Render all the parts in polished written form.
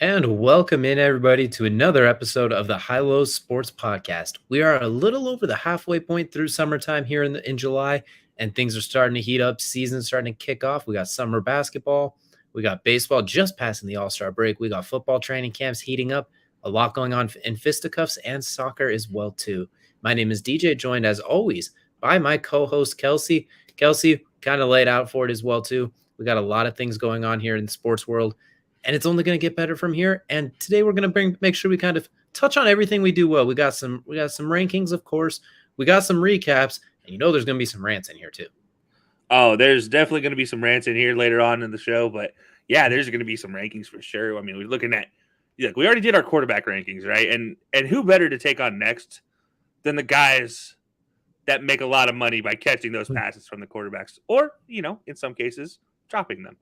And welcome in, everybody, to another episode of the High Low Sports Podcast. We are a little over the halfway point through summertime here in July, and things are starting to heat up. Season's starting to kick off. We got summer basketball. We got baseball just passing the All-Star break. We got football training camps heating up. A lot going on in fisticuffs and soccer as well, too. My name is DJ, joined as always by my co-host, Kelcey. Kelcey kind of laid out for it as well, too. We got a lot of things going on here in the sports world, and it's only going to get better from here. And today we're going to make sure we kind of touch on everything we do well. We got some rankings, of course. We got some recaps, and there's going to be some rants in here too. Oh, there's definitely going to be some rants in here later on in the show, but yeah, there's going to be some rankings for sure. I mean, we're looking at we already did our quarterback rankings, right? And who better to take on next than the guys that make a lot of money by catching those passes from the quarterbacks, or in some cases, dropping them.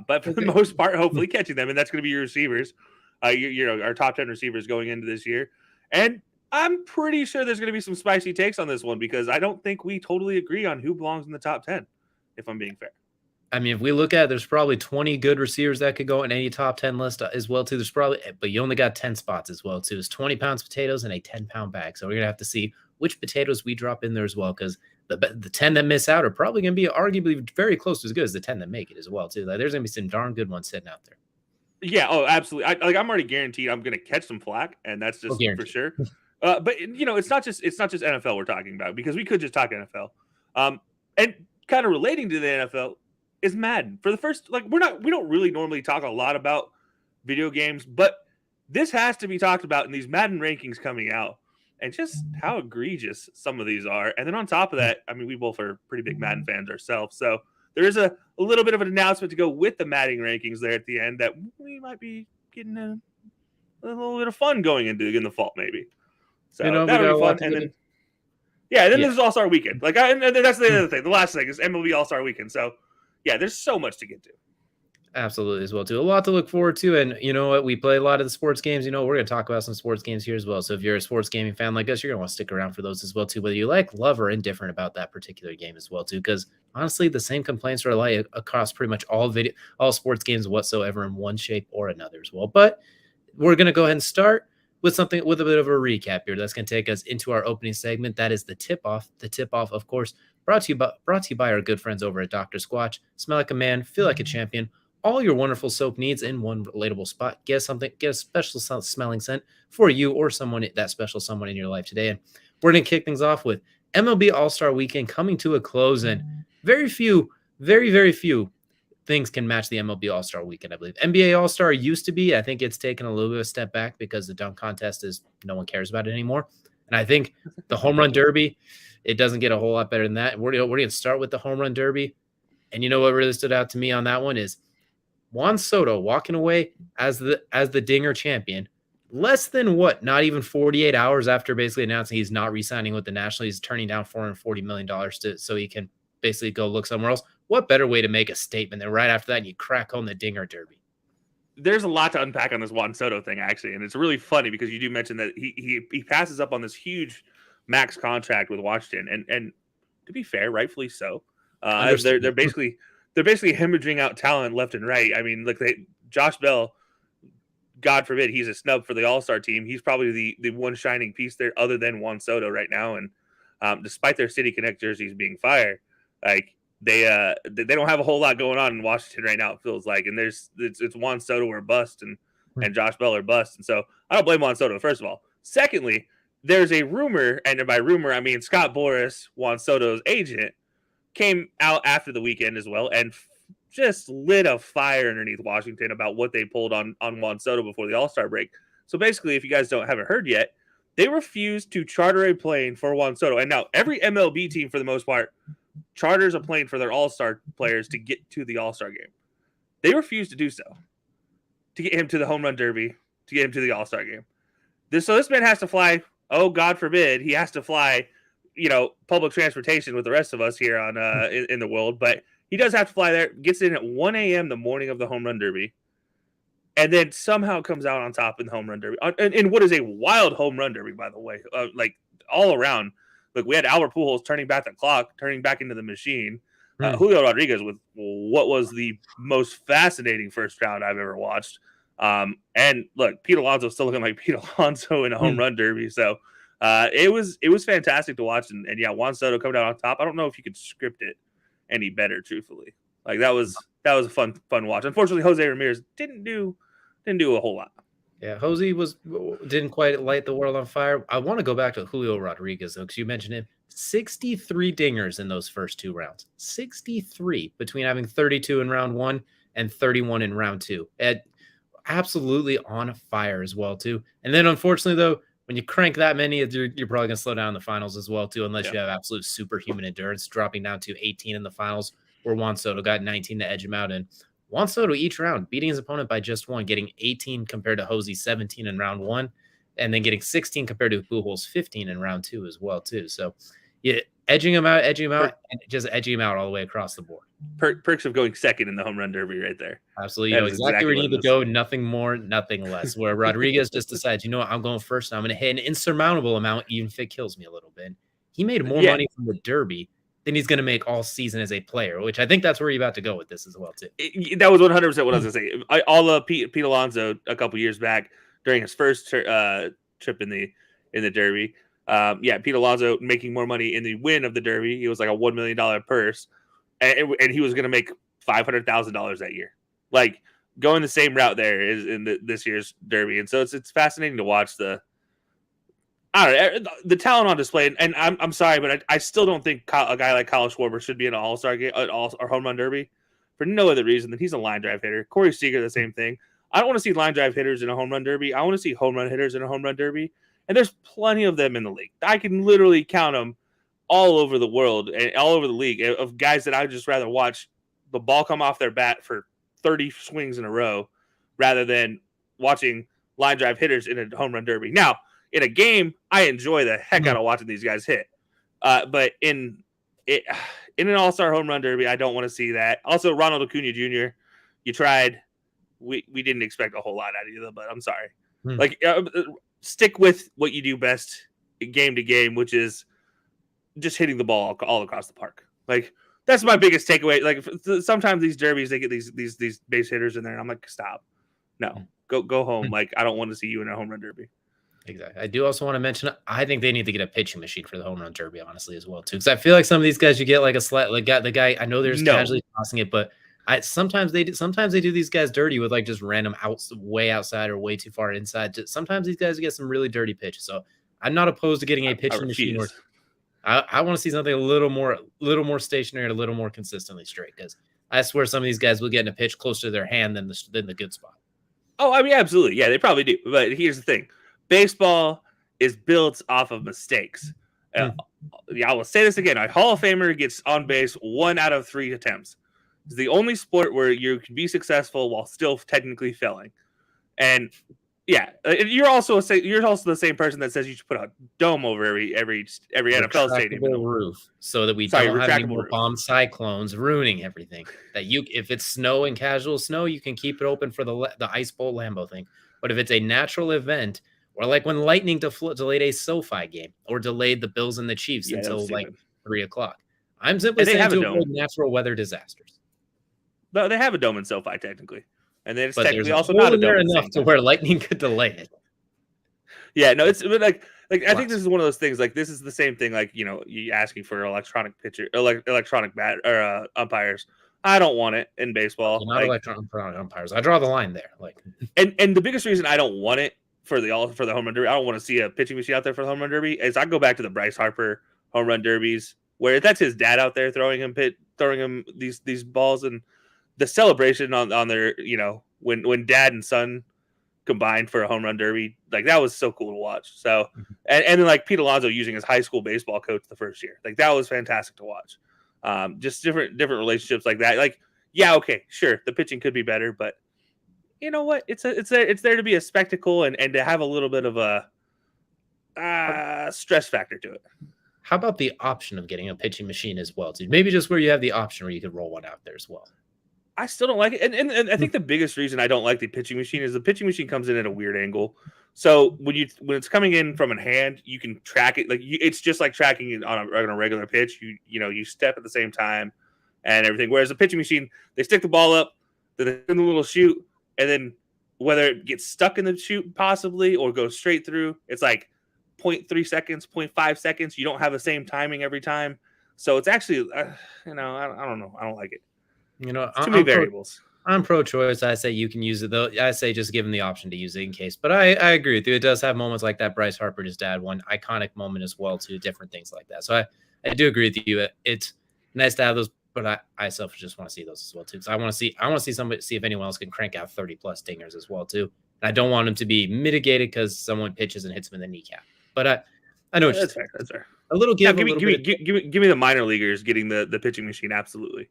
But for the most part, hopefully catching them, and that's going to be your receivers, our top 10 receivers going into this year. And I'm pretty sure there's going to be some spicy takes on this one because I don't think we totally agree on who belongs in the top 10, if I'm being fair. I mean, if we look at it, there's probably 20 good receivers that could go in any top 10 list as well, too. But you only got 10 spots as well, too. It's 20 pounds potatoes and a 10-pound bag. So we're going to have to see which potatoes we drop in there as well, because the 10 that miss out are probably going to be arguably very close to as good as the 10 that make it as well, too. Like, there's going to be some darn good ones sitting out there. Yeah, oh, absolutely. I'm already guaranteed I'm going to catch some flack, and that's just for sure. But it's not just NFL we're talking about, because we could just talk NFL. And kind of relating to the NFL is Madden. For the first, we don't really normally talk a lot about video games, but this has to be talked about in these Madden rankings coming out, and just how egregious some of these are. And then on top of that, I mean, we both are pretty big Madden fans ourselves, so there is a little bit of an announcement to go with the Madden rankings there at the end that we might be getting a little bit of fun going into in the fall, maybe. So that'll be fun. And then, there's All-Star Weekend. And that's the other thing. The last thing is MLB All-Star Weekend. So, yeah, there's so much to get to. Absolutely as well, too. A lot to look forward to. And you know what? We play a lot of the sports games. We're going to talk about some sports games here as well. So if you're a sports gaming fan like us, you're going to want to stick around for those as well, too, whether you love, or indifferent about that particular game as well, too. Because honestly, the same complaints are like across pretty much all sports games whatsoever in one shape or another as well. But we're going to go ahead and start with a bit of a recap here. That's going to take us into our opening segment. That is the tip-off. The tip-off, of course, brought to you by our good friends over at Dr. Squatch. Smell like a man, feel like a champion. All your wonderful soap needs in one relatable spot. Get a special smelling scent for you or that special someone in your life today. And we're going to kick things off with MLB All-Star Weekend coming to a close, and very, very few things can match the MLB All-Star Weekend, I believe. NBA All-Star used to be. I think it's taken a little bit of a step back because the dunk contest no one cares about it anymore. And I think the home run derby, it doesn't get a whole lot better than that. We're going to start with the home run derby. And you know what really stood out to me on that one is Juan Soto walking away as the Dinger champion, less than not even 48 hours after basically announcing he's not re-signing with the National. He's turning down $440 million so he can basically go look somewhere else. What better way to make a statement than right after that you crack home the Dinger Derby? There's a lot to unpack on this Juan Soto thing, actually, and it's really funny because you do mention that he passes up on this huge max contract with Washington, and to be fair, rightfully so. They're basically hemorrhaging out talent left and right. I mean, Josh Bell, God forbid he's a snub for the All-Star team. He's probably the one shining piece there other than Juan Soto right now. And despite their City Connect jerseys being fire, they don't have a whole lot going on in Washington right now, it feels like. And it's Juan Soto or bust and Josh Bell or bust. And so I don't blame Juan Soto, first of all. Secondly, there's a rumor, and by rumor I mean Scott Boras, Juan Soto's agent, came out after the weekend as well and just lit a fire underneath Washington about what they pulled on Juan Soto before the All-Star break. So basically, if you guys haven't heard yet, they refused to charter a plane for Juan Soto. And now every MLB team, for the most part, charters a plane for their All-Star players to get to the All-Star game. They refused to do so, to get him to the home run derby, to get him to the All-Star game. So this man has to fly, oh, God forbid, he has to fly public transportation with the rest of us here on in the world, but he does have to fly there, gets in at 1 a.m. the morning of the home run derby, and then somehow comes out on top in the home run derby. In what is a wild home run derby, by the way, all around. Look, we had Albert Pujols turning back the clock, turning back into the machine. Julio Rodriguez with what was the most fascinating first round I've ever watched. And look, Pete Alonso's still looking like Pete Alonso in a home run derby. So it was fantastic to watch. And yeah, Juan Soto coming out on top. I don't know if you could script it any better, truthfully. Like that was a fun watch. Unfortunately, Jose Ramirez didn't do a whole lot. Yeah, Jose didn't quite light the world on fire. I want to go back to Julio Rodriguez though, because you mentioned him. 63 dingers in those first 2 rounds. 63 between having 32 in round 1 and 31 in round 2. Absolutely on fire as well too. And then unfortunately though, when you crank that many, you're probably going to slow down in the finals as well too, unless you have absolute superhuman endurance, dropping down to 18 in the finals, where Juan Soto got 19 to edge him out. And Juan Soto each round beating his opponent by just 1, getting 18 compared to Jose's 17 in round 1, and then getting 16 compared to Pujols' 15 in round 2 as well too. So yeah, edging him out, and just edging him out all the way across the board. Perks of going second in the home run derby right there. Absolutely. You know exactly where you need to go. Nothing more, nothing less. Where Rodriguez just decides, you know what, I'm going first. And I'm going to hit an insurmountable amount, even if it kills me a little bit. He made more money from the derby than he's going to make all season as a player, which I think that's where you're about to go with this as well, too. That was 100% what I was going to say. All of Pete Alonso a couple years back during his first trip in the derby. Pete Alonso making more money in the win of the derby. It was like a $1 million purse. And he was going to make $500,000 that year. Like going the same route there is in this year's derby. And so it's fascinating to watch the talent on display. And I'm sorry, but I still don't think a guy like Kyle Schwarber should be in an all-star game or home run derby for no other reason than he's a line drive hitter. Corey Seager, the same thing. I don't want to see line drive hitters in a home run derby. I want to see home run hitters in a home run derby. And there's plenty of them in the league. I can literally count them all over the world and all over the league of guys that I would just rather watch the ball come off their bat for 30 swings in a row rather than watching line drive hitters in a home run derby. Now, in a game, I enjoy the heck out of watching these guys hit. But in an all-star home run derby, I don't want to see that. Also, Ronald Acuna Jr., you tried. We didn't expect a whole lot out of you, but I'm sorry. Stick with what you do best game to game, which is just hitting the ball all across the park. Like that's my biggest takeaway. Like sometimes these derbies, they get these base hitters in there, and I'm like, stop, no, go home. Like I don't want to see you in a home run derby. Exactly. I do also want to mention, I think they need to get a pitching machine for the home run derby, honestly, as well too. Because I feel like some of these guys, you get like the guy. I know there's casually tossing it, but sometimes they do these guys dirty with like just random way outside or way too far inside. Sometimes these guys get some really dirty pitches. So I'm not opposed to getting a pitching machine. I want to see something a little more stationary and a little more consistently straight, because I swear some of these guys will get in a pitch closer to their hand than the good spot. Oh, I mean, absolutely. Yeah, they probably do. But here's the thing. Baseball is built off of mistakes. I will say this again. A Hall of Famer gets on base 1 out of 3 attempts. It's the only sport where you can be successful while still technically failing. And yeah, you're also the same person that says you should put a dome over every NFL stadium roof, so that we don't have any more bomb cyclones ruining everything. That if it's snow and casual snow, you can keep it open for the Ice Bowl Lambeau thing. But if it's a natural event, or like when Lightning delayed a SoFi game or delayed the Bills and the Chiefs until like 3:00, I'm simply saying to avoid natural weather disasters. But they have a dome in SoFi technically. And then it's but technically also not a dome enough to where Lightning could delay it. Yeah, no, it's like I think this is one of those things. Like this is the same thing. Like you asking for electronic bat or umpires. I don't want it in baseball. Not electronic umpires. I draw the line there. Like, and the biggest reason I don't want it for the home run derby, I don't want to see a pitching machine out there for the home run derby. Is I go back to the Bryce Harper home run derbies where that's his dad out there throwing him these balls, and the celebration on their, when dad and son combined for a home run derby, like that was so cool to watch. So, and then like Pete Alonso using his high school baseball coach the first year, like that was fantastic to watch. Just different relationships like that. Like, yeah, okay, sure, the pitching could be better, but you know what? It's there to be a spectacle and to have a little bit of a stress factor to it. How about the option of getting a pitching machine as well, dude? Maybe just where you have the option where you could roll one out there as well. I still don't like it. And I think the biggest reason I don't like the pitching machine is the pitching machine comes in at a weird angle. So when it's coming in from a hand, you can track it. Like it's just like tracking it on a regular pitch. You step at the same time and everything. Whereas a pitching machine, they stick the ball up, then in the little chute, and then whether it gets stuck in the chute possibly or goes straight through, it's like 0.3 seconds, 0.5 seconds. You don't have the same timing every time. So it's actually, I don't know. I don't like it. It's too many variables. I'm pro-choice. I say you can use it, though. I say just give him the option to use it in case. But I agree with you. It does have moments like that. Bryce Harper, his dad, one iconic moment as well, too. Different things like that. So I do agree with you. It's nice to have those, but I selfishly just want to see those as well, too. So I want to see somebody, see if anyone else can crank out 30-plus dingers as well, too. And I don't want them to be mitigated because someone pitches and hits him in the kneecap. But I know what that's fair. That's fair. A little give. Give me the minor leaguers getting the pitching machine. Absolutely.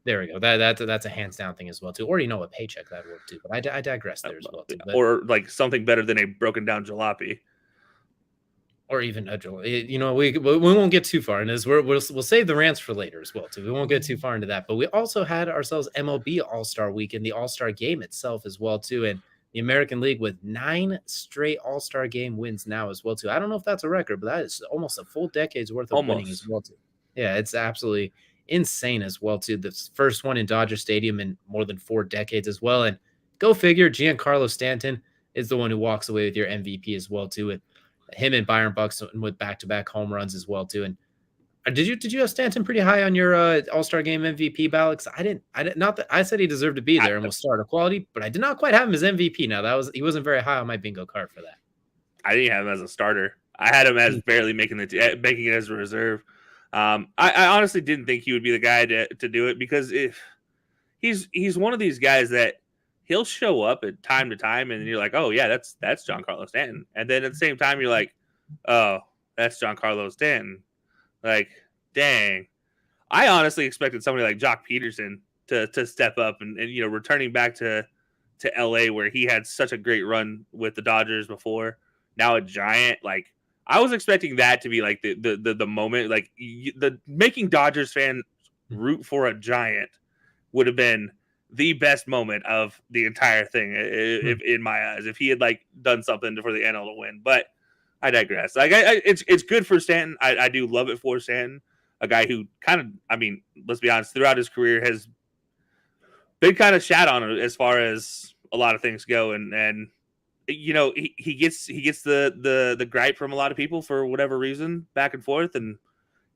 There we go. That's a hands down thing as well too. Or a paycheck that would work too. But I digress there as well too. But, or like something better than a broken down jalopy. Or even a we won't get too far in this. We'll save the rants for later as well too. We won't get too far into that. But we also had ourselves MLB All-Star Weekend, the All-Star Game itself as well too, and the American League with 9 straight All-Star Game wins now as well too. I don't know if that's a record, but that is almost a full decade's worth of winning as well too. Yeah, it's absolutely insane as well too. The first one in Dodger Stadium in more than 4 decades as well. And go figure, Giancarlo Stanton is the one who walks away with your MVP as well too. And him and Byron Buxton with back-to-back home runs as well too. And did you have Stanton pretty high on your All-Star Game MVP ballot? I didn't. Not that I said he deserved to be there and was starter quality, but I did not quite have him as MVP. Now he wasn't very high on my bingo card for that. I didn't have him as a starter. I had him as barely making it as a reserve. I honestly didn't think he would be the guy to do it because if he's one of these guys that he'll show up at time to time and you're like, oh yeah, that's Giancarlo Stanton, and then at the same time you're like, oh, that's Giancarlo Stanton. Like, dang. I honestly expected somebody like Jock Peterson to step up and returning back to LA where he had such a great run with the Dodgers before. Now a Giant, like I was expecting that to be like the moment, like the making Dodgers fan root for a Giant would have been the best moment of the entire thing, if in my eyes, if he had like done something for the NL to win. But I digress. Like it's good for Stanton. I do love it for Stanton, a guy who kind of, I mean, let's be honest, throughout his career has been kind of shat on as far as a lot of things go, and he gets the gripe from a lot of people for whatever reason, back and forth, and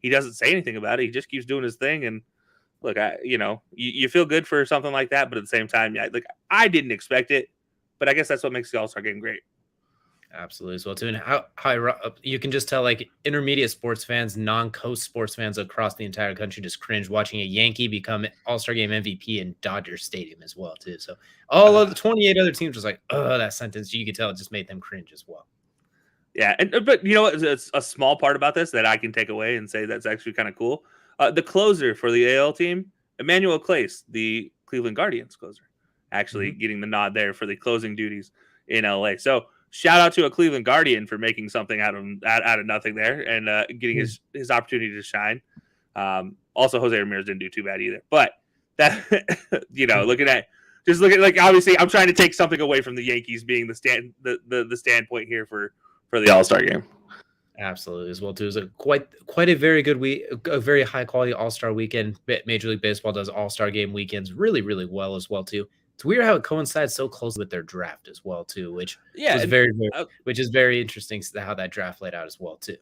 he doesn't say anything about it. He just keeps doing his thing, and look, you feel good for something like that, but at the same time, yeah, like I didn't expect it, but I guess that's what makes the All-Star Game great. Absolutely as well too, and how you can just tell like intermediate sports fans, non-coast sports fans across the entire country just cringe watching a Yankee become All-Star Game MVP in Dodger Stadium as well too. So all of the 28 other teams was like, oh, that sentence, you could tell it just made them cringe as well. Yeah, but it's a small part about this that I can take away and say that's actually kind of cool. The closer for the AL team, Emmanuel Clace, the Cleveland Guardians closer, actually getting the nod there for the closing duties in LA. So shout out to a Cleveland Guardian for making something out of nothing there and getting his opportunity to shine. Also, Jose Ramirez didn't do too bad either. But that looking at like obviously I'm trying to take something away from the Yankees being the standpoint here for the All-Star Game. Absolutely as well too. It was quite a very good week, a very high quality All-Star weekend. Major League Baseball does All-Star Game weekends really, really well as well too. It's weird how it coincides so closely with their draft as well too, which is very interesting how that draft played out as well too.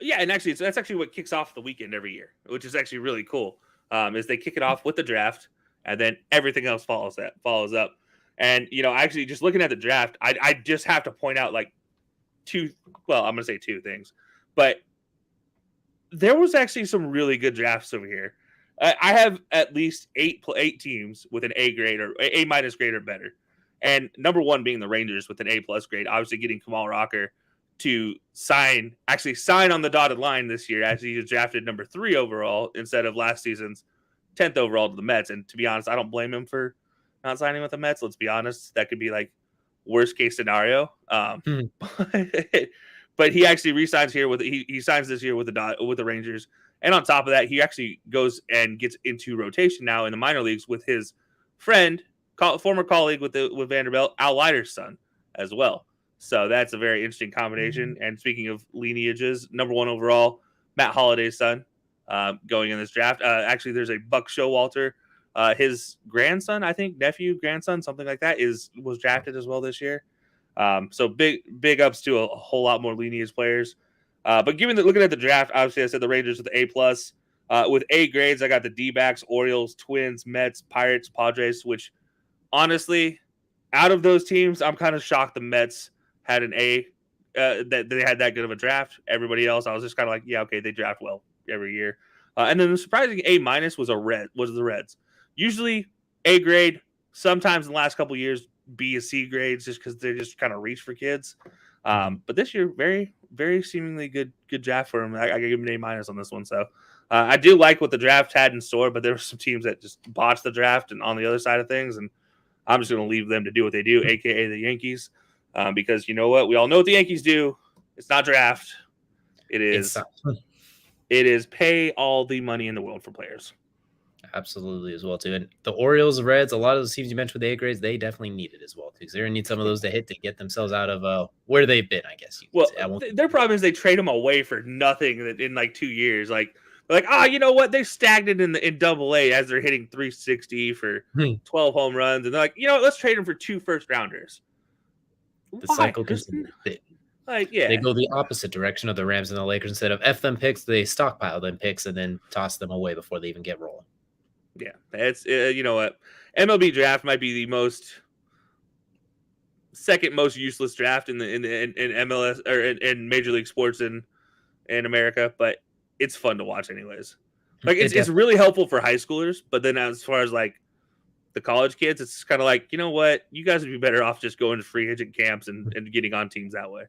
Yeah, and actually that's actually what kicks off the weekend every year, which is actually really cool. Is they kick it off with the draft and then everything else follows up. And actually just looking at the draft, I just have to point out like I'm going to say 2 things, but there was actually some really good drafts over here. I have at least 8 teams with an A grade or A- grade or better. And number 1 being the Rangers with an A+ grade, obviously getting Kamal Rocker to sign on the dotted line this year as he was drafted number 3 overall instead of last season's 10th overall to the Mets. And to be honest, I don't blame him for not signing with the Mets. Let's be honest. That could be like worst case scenario. But he actually re-signs here he signs this year with the Rangers. And on top of that, he actually goes and gets into rotation now in the minor leagues with his friend, former colleague with Vanderbilt, Al Leiter's son as well. So that's a very interesting combination. And speaking of lineages, number 1 overall, Matt Holliday's son, going in this draft. Actually, there's a Buck Showalter His grandson, I think, nephew, grandson, something like that, was drafted as well this year. So big ups to a whole lot more lineage players. But looking at the draft, obviously I said the Rangers with the A+. With A grades, I got the D-backs, Orioles, Twins, Mets, Pirates, Padres, which honestly, out of those teams, I'm kind of shocked the Mets had an A, that they had that good of a draft. Everybody else, I was just kind of like, yeah, okay, they draft well every year. And then the surprising A- was the Reds. Usually A grade, sometimes in the last couple of years, B and C grades just because they just kind of reach for kids. But this year, very, very seemingly good draft for him. I give him an A- on this one. So I do like what the draft had in store, but there were some teams that just botched the draft and on the other side of things. And I'm just going to leave them to do what they do, a.k.a. the Yankees, because you know what? We all know what the Yankees do. It's not draft. It is pay all the money in the world for players. Absolutely as well, too. And the Orioles, Reds, a lot of those teams you mentioned with the A grades, they definitely need it as well, too, because they're going to need some of those to hit to get themselves out of where they've been, I guess. Their problem is they trade them away for nothing in like 2 years. Like, you know what? They're stagnant in Double-A as they're hitting 360 for 12 home runs. And they're like, you know what? Let's trade them for 2 first-rounders. The cycle continues. They go the opposite direction of the Rams and the Lakers. Instead of F them picks, they stockpile them picks and then toss them away before they even get rolling. Yeah, it's you know what, MLB draft might be the second most useless draft in MLS or in Major League Sports in America, but it's fun to watch anyways. Like it's really helpful for high schoolers, but then as far as like the college kids, it's kind of like, you know what, you guys would be better off just going to free agent camps and getting on teams that way.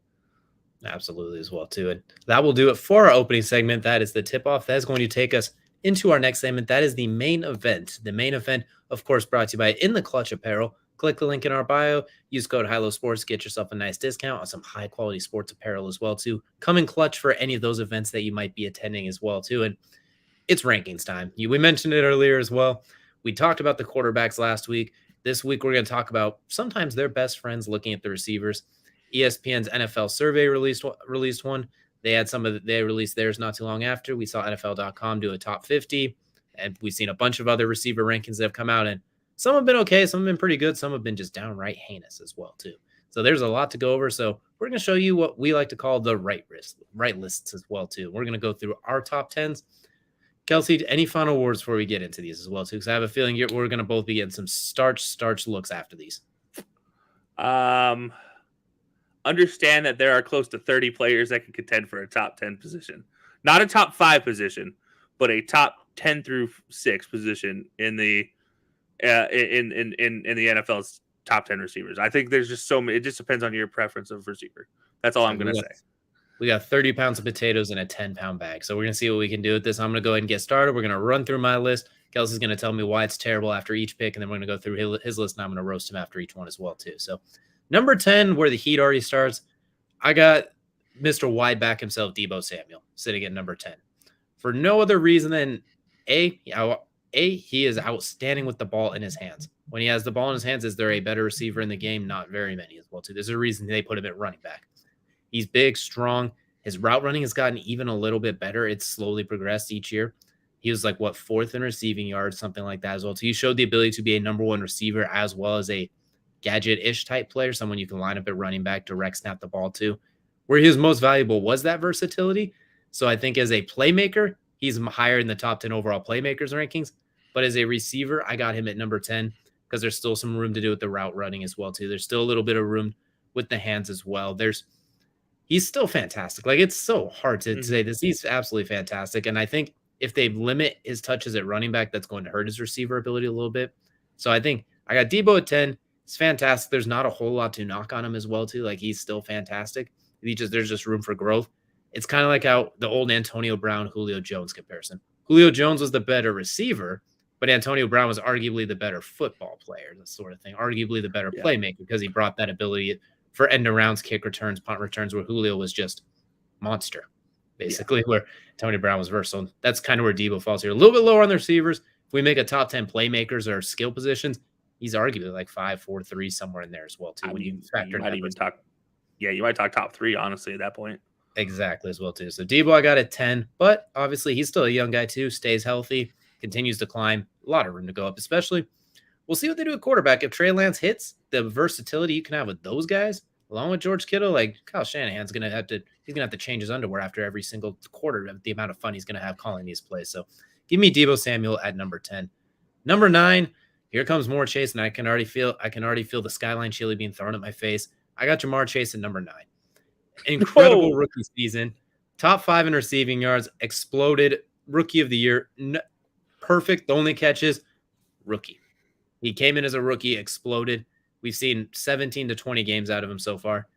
Absolutely as well too, and that will do it for our opening segment. That is the tip off. That is going to take us into our next segment. That is the main event. The main event, of course, brought to you by In the Clutch Apparel. Click the link in our bio. Use code HILOSports. Get yourself a nice discount on some high-quality sports apparel as well, too. Come in clutch for any of those events that you might be attending as well, too. And it's rankings time. We mentioned it earlier as well. We talked about the quarterbacks last week. This week, we're going to talk about sometimes their best friends looking at the receivers. ESPN's NFL survey released one. They released theirs not too long after. We saw NFL.com do a top 50, and we've seen a bunch of other receiver rankings that have come out, and some have been okay, some have been pretty good, some have been just downright heinous as well too. So there's a lot to go over. So we're going to show you what we like to call the right lists as well too. We're going to go through our top 10s. Kelcey, any final words before we get into these as well too? Because I have a feeling we're going to both be getting some starch looks after these. Understand that there are close to 30 players that can contend for a top 10 position. Not a top 5 position, but a top 10 through 6 position in the NFL's top 10 receivers. I think there's just so many. It just depends on your preference of receiver. That's all I'm going to say. We got 30 pounds of potatoes in a 10-pound bag. So we're going to see what we can do with this. I'm going to go ahead and get started. We're going to run through my list. Kelcey's going to tell me why it's terrible after each pick, and then we're going to go through his list, and I'm going to roast him after each one as well too. So number 10, where the heat already starts, I got Mr. Wideback himself, Deebo Samuel, sitting at number 10. For no other reason than he is outstanding with the ball in his hands. When he has the ball in his hands, is there a better receiver in the game? Not very many as well, too. There's a reason they put him at running back. He's big, strong. His route running has gotten even a little bit better. It's slowly progressed each year. He was like, fourth in receiving yards, something like that as well. So he showed the ability to be a number 1 receiver as well as a gadget-ish type player, someone you can line up at running back, direct snap the ball to. Where he was most valuable was that versatility. So I think as a playmaker, he's higher in the top 10 overall playmakers rankings. But as a receiver, I got him at number 10 because there's still some room to do with the route running as well, too. There's still a little bit of room with the hands as well. He's still fantastic. Like, it's so hard to say this. He's absolutely fantastic. And I think if they limit his touches at running back, that's going to hurt his receiver ability a little bit. So I think I got Deebo at 10. It's fantastic. There's not a whole lot to knock on him as well, too. Like, he's still fantastic. There's just room for growth. It's kind of like how the old Antonio Brown, Julio Jones comparison. Julio Jones was the better receiver, but Antonio Brown was arguably the better football player, that sort of thing. Arguably the better playmaker because he brought that ability for end arounds, kick returns, punt returns, where Julio was just monster, basically, where Antonio Brown was versatile. That's kind of where Deebo falls here. A little bit lower on the receivers. If we make a top 10 playmakers or skill positions, he's arguably like 5, 4, 3, somewhere in there as well, too. You might talk top 3, honestly, at that point. Exactly, as well, too. So Deebo, I got at 10, but obviously he's still a young guy, too, stays healthy, continues to climb. lot of room to go up, especially we'll see what they do at quarterback. If Trey Lance hits, the versatility you can have with those guys, along with George Kittle, like Kyle Shanahan's gonna have to change his underwear after every single quarter of the amount of fun he's gonna have calling these plays. So give me Deebo Samuel at number 10. Number 9, here comes more Chase, and I can already feel the skyline chili being thrown at my face. I got JaMarr Chase at number 9. Incredible rookie season, top 5 in receiving yards, exploded, rookie of the year, perfect. The only catches, rookie. He came in as a rookie, exploded. We've seen 17 to 20 games out of him so far.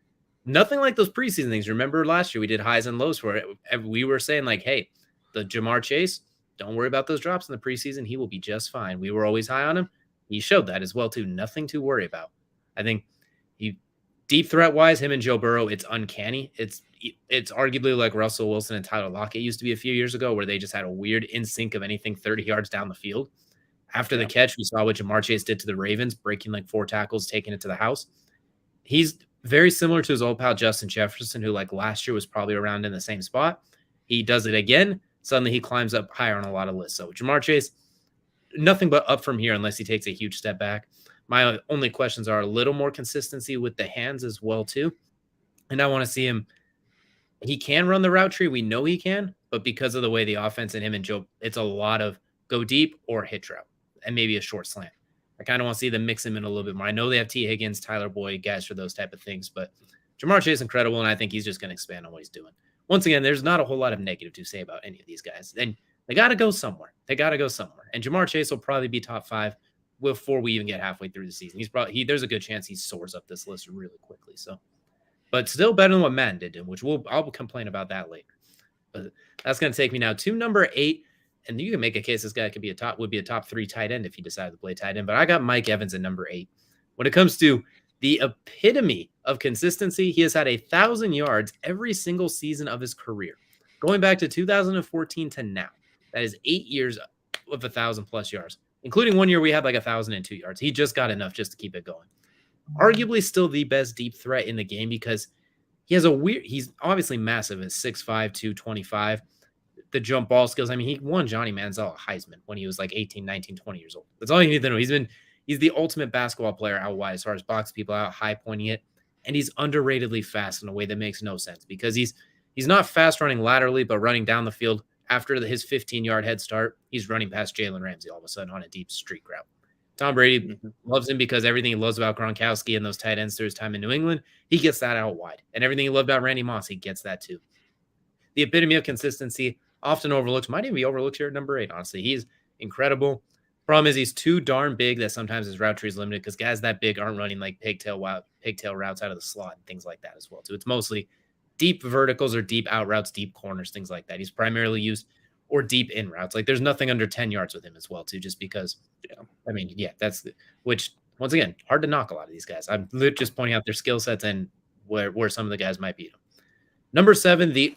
Nothing like those preseason things. Remember last year we did highs and lows for it. We were saying like, hey, the JaMarr Chase, don't worry about those drops in the preseason. He will be just fine. We were always high on him. He showed that as well too. Nothing to worry about. I think he deep threat wise, him and Joe Burrow, it's uncanny. It's arguably like Russell Wilson and Tyler Lockett used to be a few years ago, where they just had a weird in sync of anything 30 yards down the field. After the catch, we saw what JaMarr Chase did to the Ravens, breaking like 4 tackles, taking it to the house. He's very similar to his old pal Justin Jefferson, who like last year was probably around in the same spot. He does it again. Suddenly he climbs up higher on a lot of lists. So JaMarr Chase, nothing but up from here unless he takes a huge step back. My only questions are a little more consistency with the hands as well too. And I want to see him. He can run the route tree. We know he can, but because of the way the offense and him and Joe, it's a lot of go deep or hitch route and maybe a short slant. I kind of want to see them mix him in a little bit more. I know they have T. Higgins, Tyler Boyd, guys for those type of things, but JaMarr Chase is incredible, and I think he's just going to expand on what he's doing. Once again, there's not a whole lot of negative to say about any of these guys. And they got to go somewhere. And JaMarr Chase will probably be top 5 before we even get halfway through the season. There's a good chance he soars up this list really quickly. So, but still better than what Madden did to him, which I'll complain about that later. But that's going to take me now to number 8. And you can make a case this guy would be a top 3 tight end if he decided to play tight end. But I got Mike Evans at number 8. When it comes to the epitome of consistency, he has had 1,000 yards every single season of his career, going back to 2014 to now. That is 8 years of 1,000+ yards, including 1 year we had like 1,002 yards. He just got enough just to keep it going. Arguably still the best deep threat in the game because he's obviously massive at 6'5", 225. The jump ball skills. I mean, he won Johnny Manziel a Heisman when he was like 18, 19, 20 years old. That's all you need to know. He's the ultimate basketball player out wide as far as boxing people out, high pointing it. And he's underratedly fast in a way that makes no sense because he's not fast running laterally, but running down the field after his 15-yard head start, he's running past Jalen Ramsey all of a sudden on a deep streak route. Tom Brady loves him because everything he loves about Gronkowski and those tight ends through his time in New England, he gets that out wide. And everything he loved about Randy Moss, he gets that too. The epitome of consistency, often overlooked, might even be overlooked here at number 8, honestly. He's incredible. Problem is he's too darn big that sometimes his route tree is limited because guys that big aren't running like pigtail routes out of the slot and things like that as well. So it's mostly deep verticals or deep out routes, deep corners, things like that. He's primarily used or deep in routes. Like there's nothing under 10 yards with him as well too, just because, which once again, hard to knock a lot of these guys. I'm just pointing out their skill sets and where some of the guys might beat them. Number 7, the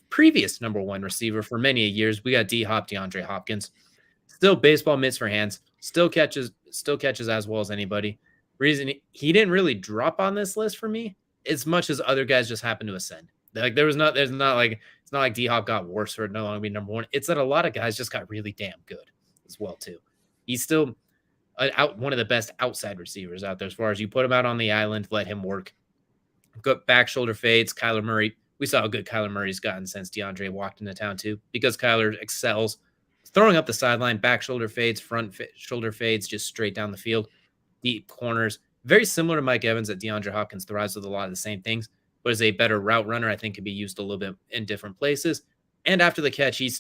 previous number 1 receiver for many years, we got DeAndre Hopkins. Still baseball mitts for hands, still catches as well as anybody. Reason he didn't really drop on this list for me as much as other guys just happened to ascend. Like it's not like D-Hop got worse for no longer be number 1. It's that a lot of guys just got really damn good as well too. He's still one of the best outside receivers out there as far as you put him out on the island, let him work. Good back shoulder fades, Kyler Murray. We saw how good Kyler Murray's gotten since DeAndre walked into town too, because Kyler excels throwing up the sideline, back shoulder fades, shoulder fades, just straight down the field, deep corners. Very similar to Mike Evans that DeAndre Hopkins thrives with a lot of the same things, but is a better route runner. I think could be used a little bit in different places. And after the catch, he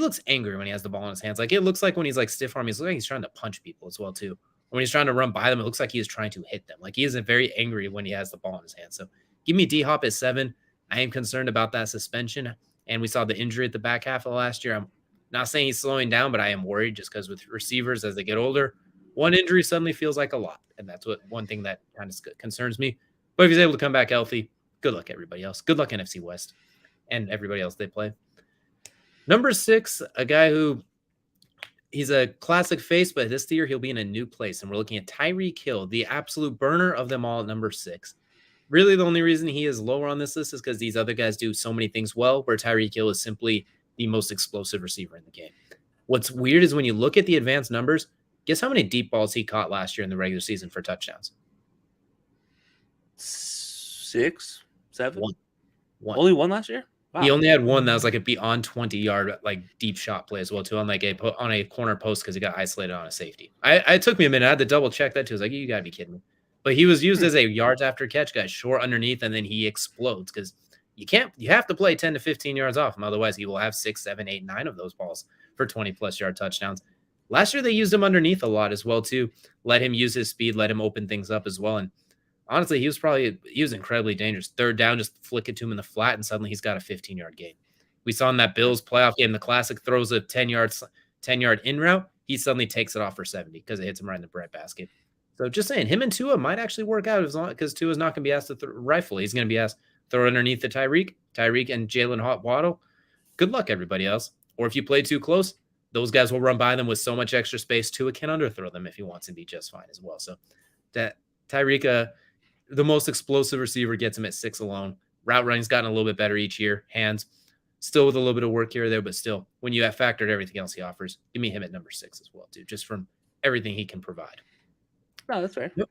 looks angry when he has the ball in his hands. Like it looks like when he's like stiff arm, he's trying to punch people as well too. When he's trying to run by them, it looks like he is trying to hit them. Like he isn't very angry when he has the ball in his hands. So give me D-Hop at 7. I am concerned about that suspension. And we saw the injury at the back half of last year. I'm not saying he's slowing down, but I am worried just because with receivers as they get older, one injury suddenly feels like a lot. And that's one thing that kind of concerns me. But if he's able to come back healthy, good luck everybody else. Good luck NFC West and everybody else they play. Number 6, a guy who he's a classic face, but this year he'll be in a new place. And we're looking at Tyreek Hill, the absolute burner of them all at number 6. Really, the only reason he is lower on this list is because these other guys do so many things well, where Tyreek Hill is simply the most explosive receiver in the game. What's weird is when you look at the advanced numbers, guess how many deep balls he caught last year in the regular season for touchdowns? 6, 7. One. Only one last year. Wow. He only had one that was like a beyond 20-yard like deep shot play as well too on like on a corner post because he got isolated on a safety. It took me a minute. I had to double check that too. I was like, you gotta be kidding me. But he was used as a yards after catch guy, short underneath, and then he explodes because you have to play 10 to 15 yards off him. Otherwise, he will have 6, 7, 8, 9 of those balls for 20+ yard touchdowns. Last year, they used him underneath a lot as well too. Let him use his speed, let him open things up as well. And honestly, he was incredibly dangerous. Third down, just flick it to him in the flat, and suddenly he's got a 15-yard gain. We saw in that Bills playoff game, the classic throws a 10-yard in route. He suddenly takes it off for 70 because it hits him right in the breadbasket. So just saying, him and Tua might actually work out as long because Tua's not going to be asked to rifle. He's going to be asked throw underneath the Tyreek and Jalen Waddle. Good luck, everybody else. Or if you play too close, those guys will run by them with so much extra space. Tua can underthrow them if he wants to be just fine as well. So that Tyreek, the most explosive receiver, gets him at 6 alone. Route running's gotten a little bit better each year. Hands, still with a little bit of work here or there, but still, when you have factored everything else he offers, give me him at number 6 as well, too, just from everything he can provide. No, that's fair. Yep.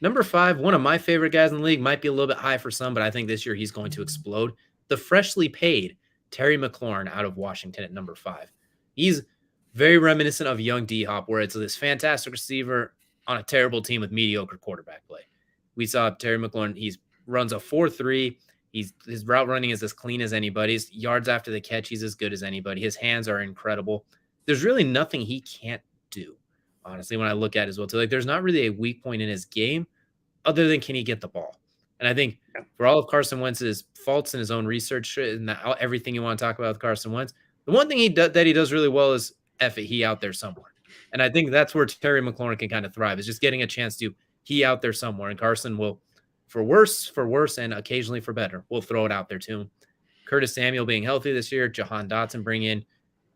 Number 5, one of my favorite guys in the league, might be a little bit high for some, but I think this year he's going to explode. The freshly paid Terry McLaurin out of Washington at number 5. He's very reminiscent of young D-Hop, where it's this fantastic receiver on a terrible team with mediocre quarterback play. We saw Terry McLaurin. He runs a 4.3. His route running is as clean as anybody's. Yards after the catch, he's as good as anybody. His hands are incredible. There's really nothing he can't do, honestly, when I look at it as well. So, like, there's not really a weak point in his game other than can he get the ball. And I think for all of Carson Wentz's faults in his own research and everything you want to talk about with Carson Wentz, the one thing that he does really well is he out there somewhere. And I think that's where Terry McLaurin can kind of thrive, is just getting a chance to he out there somewhere. And Carson will, for worse, and occasionally for better, we'll throw it out there to him. Curtis Samuel being healthy this year, Jahan Dotson bring in,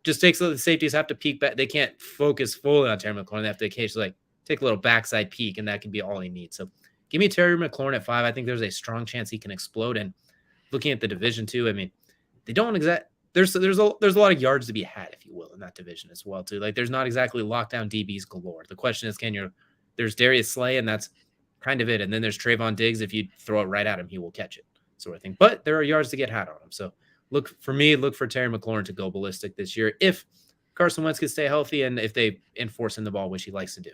just takes the safeties have to peek back. They can't focus fully on Terry McLaurin. They have to occasionally take a little backside peek, and that can be all he needs. So give me Terry McLaurin at 5. I think there's a strong chance he can explode. And looking at the division too, I mean, they don't there's a lot of yards to be had, if you will, in that division as well too. Like, there's not exactly lockdown DBs galore. The question is, there's Darius Slay, and that's kind of it. And then there's Trayvon Diggs. If you throw it right at him, he will catch it, sort of thing. But there are yards to get had on him. So look for Terry McLaurin to go ballistic this year if Carson Wentz can stay healthy and if they enforce him the ball, which he likes to do.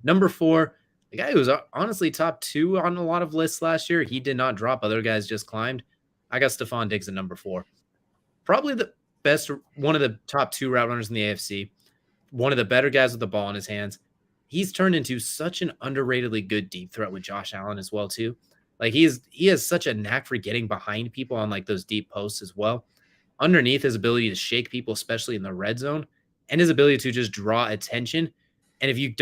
Number 4, the guy who was honestly top 2 on a lot of lists last year. He did not drop. Other guys just climbed. I got Stephon Diggs at number 4. Probably the best, one of the top 2 route runners in the AFC. One of the better guys with the ball in his hands. He's turned into such an underratedly good deep threat with Josh Allen as well too. Like, he has such a knack for getting behind people on like those deep posts as well. Underneath, his ability to shake people, especially in the red zone, and his ability to just draw attention. And if you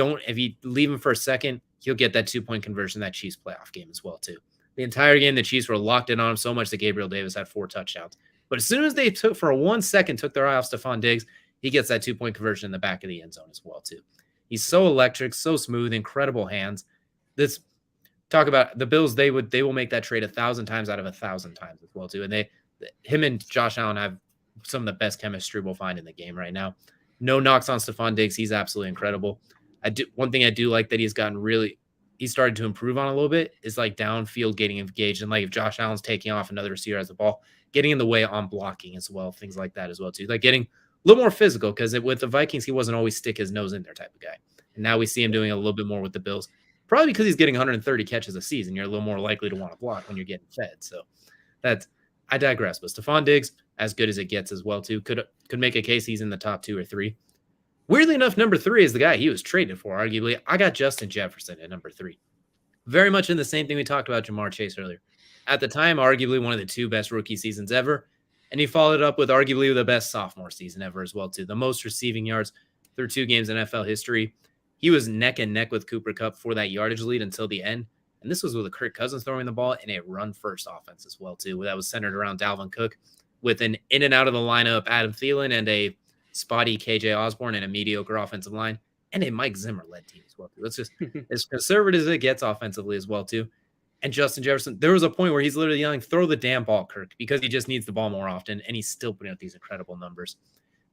leave him for a second, he'll get that 2-point conversion, that Chiefs playoff game as well too. The entire game, the Chiefs were locked in on him so much that Gabriel Davis had 4 touchdowns. But as soon as they took their eye off Stephon Diggs, he gets that 2-point conversion in the back of the end zone as well too. He's so electric, so smooth, incredible hands. Talk about the Bills. They will make that trade 1,000 times out of 1,000 times as well too. And him and Josh Allen have some of the best chemistry we'll find in the game right now. No knocks on Stephon Diggs. He's absolutely incredible. One thing I do like that he's started to improve on a little bit is like downfield getting engaged. And like if Josh Allen's taking off, another receiver has the ball, getting in the way on blocking as well. Things like that as well too. Like getting a little more physical, because with the Vikings, he wasn't always stick his nose in there type of guy. And now we see him doing a little bit more with the Bills. Probably because he's getting 130 catches a season. You're a little more likely to want to block when you're getting fed. So I digress. But Stephon Diggs, as good as it gets as well too. Could make a case he's in the top 2 or 3. Weirdly enough, number 3 is the guy he was traded for, arguably. I got Justin Jefferson at number 3. Very much in the same thing we talked about JaMarr Chase earlier. At the time, arguably one of the 2 best rookie seasons ever. And he followed up with arguably the best sophomore season ever as well too. The most receiving yards through 2 games in NFL history. He was neck and neck with Cooper Kupp for that yardage lead until the end. And this was with Kirk Cousins throwing the ball in a run-first offense as well too. That was centered around Dalvin Cook with an in and out of the lineup Adam Thielen and a spotty KJ Osborne and a mediocre offensive line and a Mike Zimmer-led team as well too. That's just as conservative as it gets offensively as well too. And Justin Jefferson, there was a point where he's literally yelling, "Throw the damn ball, Kirk," because he just needs the ball more often, and he's still putting up these incredible numbers.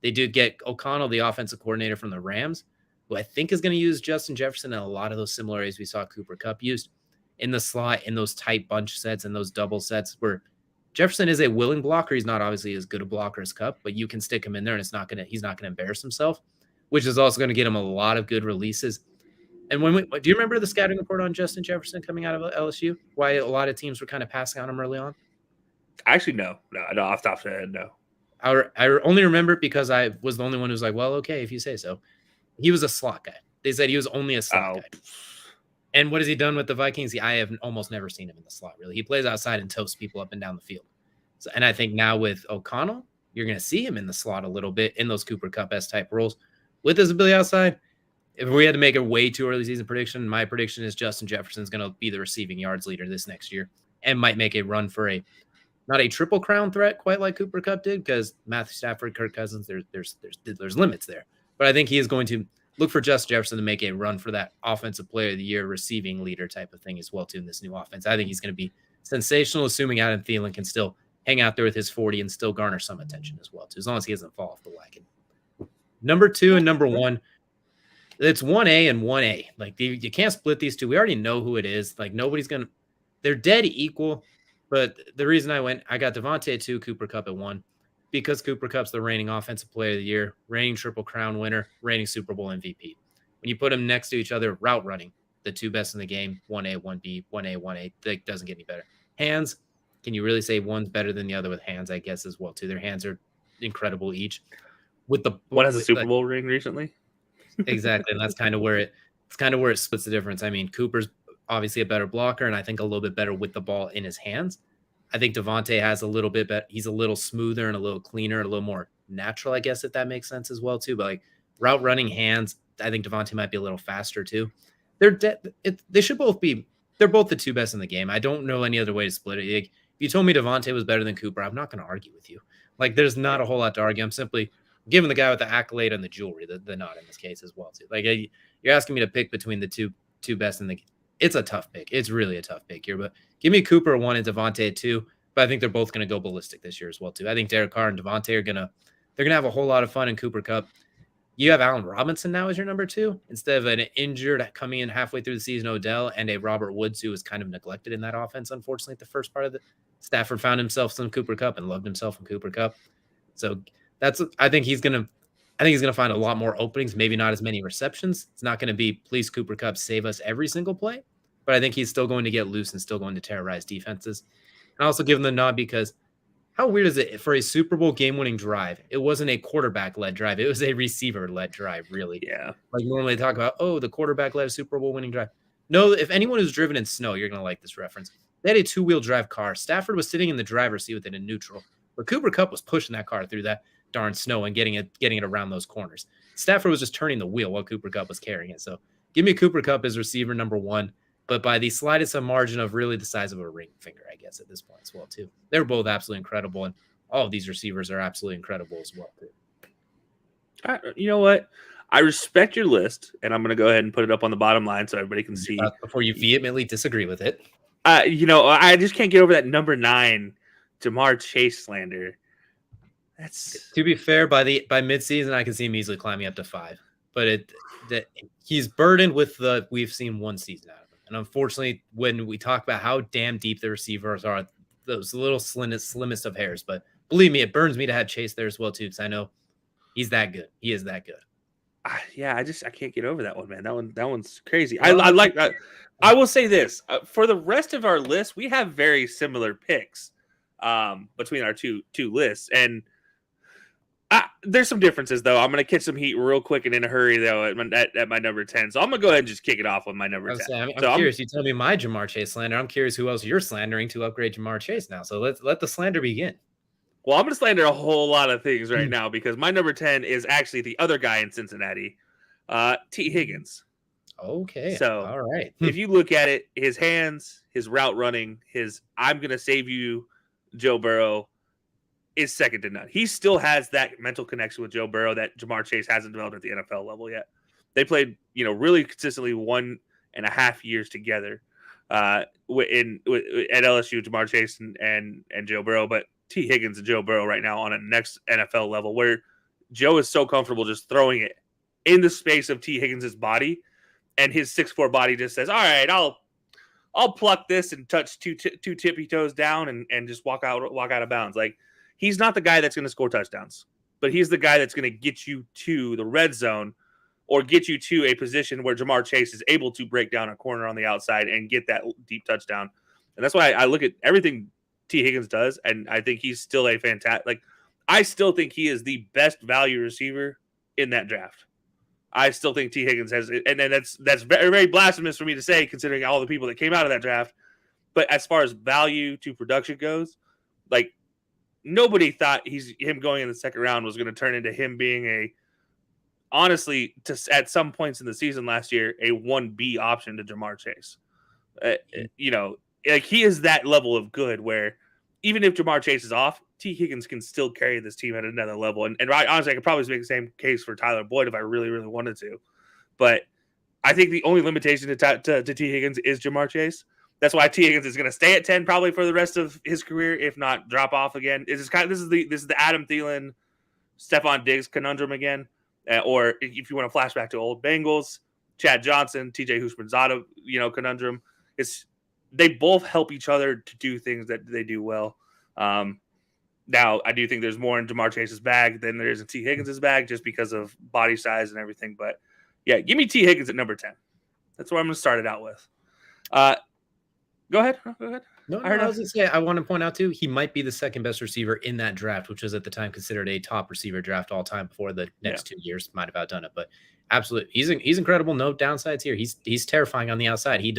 They did get O'Connell, the offensive coordinator from the Rams, who I think is going to use Justin Jefferson and a lot of those similarities we saw Cooper Kupp used in the slot, in those tight bunch sets and those double sets where Jefferson is a willing blocker. He's not obviously as good a blocker as Kupp, but you can stick him in there and he's not going to embarrass himself, which is also going to get him a lot of good releases. And do you remember the scouting report on Justin Jefferson coming out of LSU? Why a lot of teams were kind of passing on him early on? Actually, no, off the top of my head, no. I only remember it because I was the only one who was like, well, okay, if you say so. He was a slot guy. They said he was only a slot guy. And what has he done with the Vikings? I have almost never seen him in the slot, really. He plays outside and toasts people up and down the field. So, and I think now with O'Connell, you're going to see him in the slot a little bit in those Cooper Kupp-esque type roles. With his ability outside, if we had to make a way too early season prediction, my prediction is Justin Jefferson is going to be the receiving yards leader this next year and might make a run for not a triple crown threat quite like Cooper Kupp did, because Matthew Stafford, Kirk Cousins, there's limits there. But I think he is going to look for Justin Jefferson to make a run for that offensive player of the year, receiving leader type of thing as well too in this new offense. I think he's going to be sensational, assuming Adam Thielen can still hang out there with his 40 and still garner some attention as well too, as long as he doesn't fall off the wagon. Number 2 and number 1, it's 1A and 1A. Like you can't split these two. We already know who it is. Like they're dead equal. But the reason I got Devontae at 2, Cooper Kupp at 1, because Cooper Kupp's the reigning offensive player of the year, reigning Triple Crown winner, reigning Super Bowl MVP. When you put them next to each other, route running, the 2 best in the game, 1A, 1B, 1A, 1A, that doesn't get any better. Hands, can you really say one's better than the other with hands, I guess, as well, too. Their hands are incredible each. One has a Super Bowl ring recently. Exactly, and that's kind of where it splits the difference. I mean, Cooper's obviously a better blocker, and I think a little bit better with the ball in his hands. I think Devontae has a little bit better. He's a little smoother and a little cleaner, a little more natural, I guess, if that makes sense as well, too. But like route running hands, I think Devontae might be a little faster, too. They should both be. They're both the 2 best in the game. I don't know any other way to split it. Like, if you told me Devontae was better than Cooper, I'm not going to argue with you. Like, there's not a whole lot to argue. I'm simply giving the guy with the accolade and the jewelry, the nod in this case as well, too. Like, you're asking me to pick between the two best in the game. It's a tough pick. It's really a tough pick here. But give me Cooper at 1 and Devontae at 2. But I think they're both going to go ballistic this year as well, too. I think Derek Carr and Devontae are going to have a whole lot of fun in Cooper Kupp. You have Allen Robinson now as your number 2 instead of an injured coming in halfway through the season Odell and a Robert Woods who was kind of neglected in that offense, unfortunately, the first part of the Stafford found himself some Cooper Kupp and loved himself in Cooper Kupp. So I think he's going to find a lot more openings, maybe not as many receptions. It's not going to be, please, Cooper Kupp, save us every single play. But I think he's still going to get loose and still going to terrorize defenses. And also give him the nod because how weird is it for a Super Bowl game-winning drive? It wasn't a quarterback-led drive. It was a receiver-led drive, really. Yeah. Like normally they talk about, the quarterback led a Super Bowl winning drive. No, if anyone who's driven in snow, you're going to like this reference. They had a 2-wheel drive car. Stafford was sitting in the driver's seat with it in neutral. But Cooper Kupp was pushing that car through that darn snow and getting it around those corners. Stafford was just turning the wheel while Cooper Kupp was carrying it. So give me Cooper Kupp as receiver number 1. But by the slightest of margin of really the size of a ring finger, I guess, at this point as well, too. They're both absolutely incredible, and all of these receivers are absolutely incredible as well, too. You know what? I respect your list, and I'm going to go ahead and put it up on the bottom line so everybody can see. Before you vehemently disagree with it. I just can't get over that number 9, JaMarr Chase slander. That's to be fair, by midseason, I can see him easily climbing up to 5. But he's burdened with we've seen one season out of him. And unfortunately, when we talk about how damn deep the receivers are, those little slimmest of hairs. But believe me, it burns me to have Chase there as well, too, because I know he's that good. He is that good. Yeah, I can't get over that one, man. That one's crazy. I like that. I will say this. For the rest of our list, we have very similar picks between our two lists. And there's some differences, though. I'm going to catch some heat real quick and in a hurry, though, at my number 10. So I'm going to go ahead and just kick it off with my number 10. I'm curious. You tell me my JaMarr Chase slander. I'm curious who else you're slandering to upgrade JaMarr Chase now. So let the slander begin. Well, I'm going to slander a whole lot of things right now because my number 10 is actually the other guy in Cincinnati, T. Higgins. Okay. So, all right. If you look at it, his hands, his route running, his I'm going to save you, Joe Burrow, is second to none. He still has that mental connection with Joe Burrow that JaMarr Chase hasn't developed at the NFL level yet. They played, really consistently 1.5 years together at LSU, JaMarr Chase and Joe Burrow. But T. Higgins and Joe Burrow right now on a next NFL level where Joe is so comfortable just throwing it in the space of T. Higgins's body, and his 6'4" body just says, "All right, I'll pluck this and touch two tippy toes down and just walk out of bounds." Like, he's not the guy that's going to score touchdowns, but he's the guy that's going to get you to the red zone or get you to a position where JaMarr Chase is able to break down a corner on the outside and get that deep touchdown. And that's why I look at everything T. Higgins does, and I think he's still a fantastic. Like, I still think he is the best value receiver in that draft. I still think T. Higgins has, and then that's very, very blasphemous for me to say, considering all the people that came out of that draft. But as far as value to production goes, like, nobody thought him going in the second round was going to turn into him being honestly, at some points in the season last year, a 1B option to JaMarr Chase. Like, he is that level of good where even if JaMarr Chase is off, T. Higgins can still carry this team at another level. And honestly, I could probably make the same case for Tyler Boyd if I really, really wanted to. But I think the only limitation to T. Higgins is JaMarr Chase. That's why T. Higgins is going to stay at 10 probably for the rest of his career, if not drop off again. This is the Adam Thielen, Stephon Diggs conundrum again. Or if you want to flashback to old Bengals, Chad Johnson, TJ Houshmandzadeh, conundrum. They both help each other to do things that they do well. Now, I do think there's more in JaMarr Chase's bag than there is in T. Higgins' bag just because of body size and everything. But, yeah, give me T. Higgins at number 10. That's where I'm going to start it out with. Go ahead. No, I was going to say, I want to point out, too, he might be the second best receiver in that draft, which was at the time considered a top receiver draft all time before the next 2 years might have outdone it. But absolutely, he's incredible. No downsides here. He's terrifying on the outside. He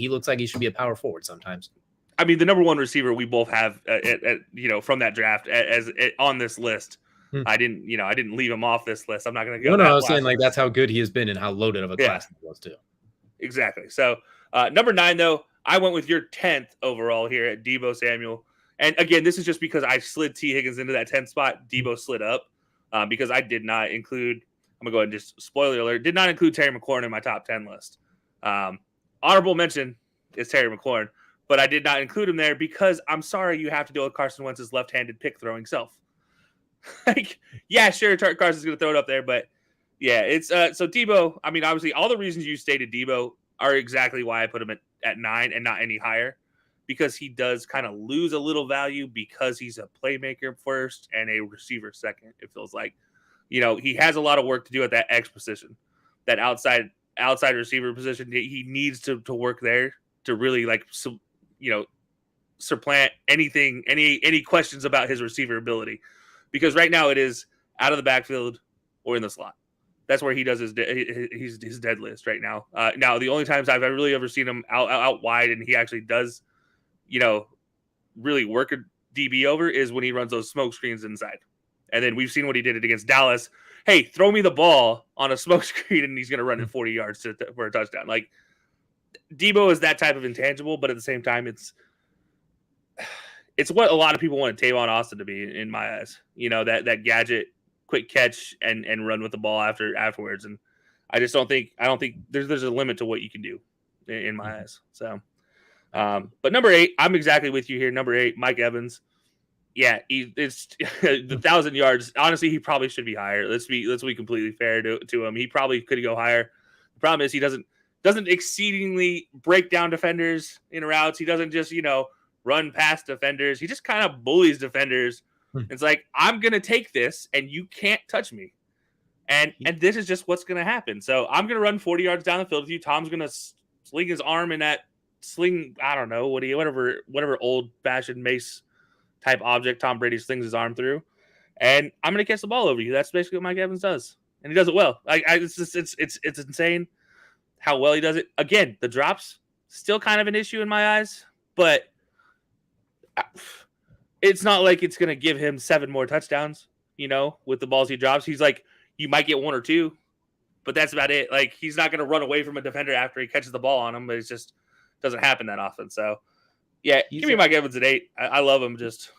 looks like he should be a power forward sometimes. I mean, the number one receiver we both have, from that draft on this list. I didn't leave him off this list. I'm not going to go. No, I was saying, like, that's how good he has been and how loaded of a class he was too. Exactly. So number 9, though, I went with your 10th overall here at Deebo Samuel. And again, this is just because I slid T. Higgins into that 10th spot. Deebo slid up because I did not include. I'm gonna go ahead and just spoiler alert. Did not include Terry McLaurin in my top 10 list. Honorable mention is Terry McLaurin. But I did not include him there because I'm sorry you have to deal with Carson Wentz's left-handed pick-throwing self. Like, yeah, sure, Carson's going to throw it up there, but yeah, it's so Deebo. I mean, obviously, all the reasons you stated Deebo are exactly why I put him at 9 and not any higher, because he does kind of lose a little value because he's a playmaker first and a receiver second. It feels like, he has a lot of work to do at that X position, that outside receiver position. He needs to work there to really supplant any questions about his receiver ability, because right now it is out of the backfield or in the slot. That's where he does his deadliest right now. Now the only times I've really ever seen him out wide and he actually does, really work a DB over is when he runs those smoke screens inside. And then we've seen what he did against Dallas. Hey, throw me the ball on a smoke screen and he's going to run it 40 yards for a touchdown. Like, Deebo is that type of intangible, but at the same time, it's what a lot of people want Tavon Austin to be in my eyes. That gadget, quick catch and run with the ball afterwards. And I don't think there's a limit to what you can do in my eyes. So, but number 8, I'm exactly with you here. Number 8, Mike Evans. Yeah, it's the 1,000 yards. Honestly, he probably should be higher. Let's be completely fair to him. He probably could go higher. The problem is he doesn't exceedingly break down defenders in routes. He doesn't just, run past defenders. He just kind of bullies defenders. It's like, I'm going to take this and you can't touch me. And this is just what's going to happen. So I'm going to run 40 yards down the field with you. Tom's going to sling his arm in that sling. I don't know, whatever old fashioned mace type object Tom Brady slings his arm through. And I'm going to catch the ball over you. That's basically what Mike Evans does. And he does it well. It's insane how well he does it. Again, the drops still kind of an issue in my eyes, but it's not like it's going to give him 7 more touchdowns, with the balls he drops. He's like, you might get 1 or 2, but that's about it. Like, he's not going to run away from a defender after he catches the ball on him, but it just doesn't happen that often. So, yeah, give me Mike Evans at 8. I love him. Just,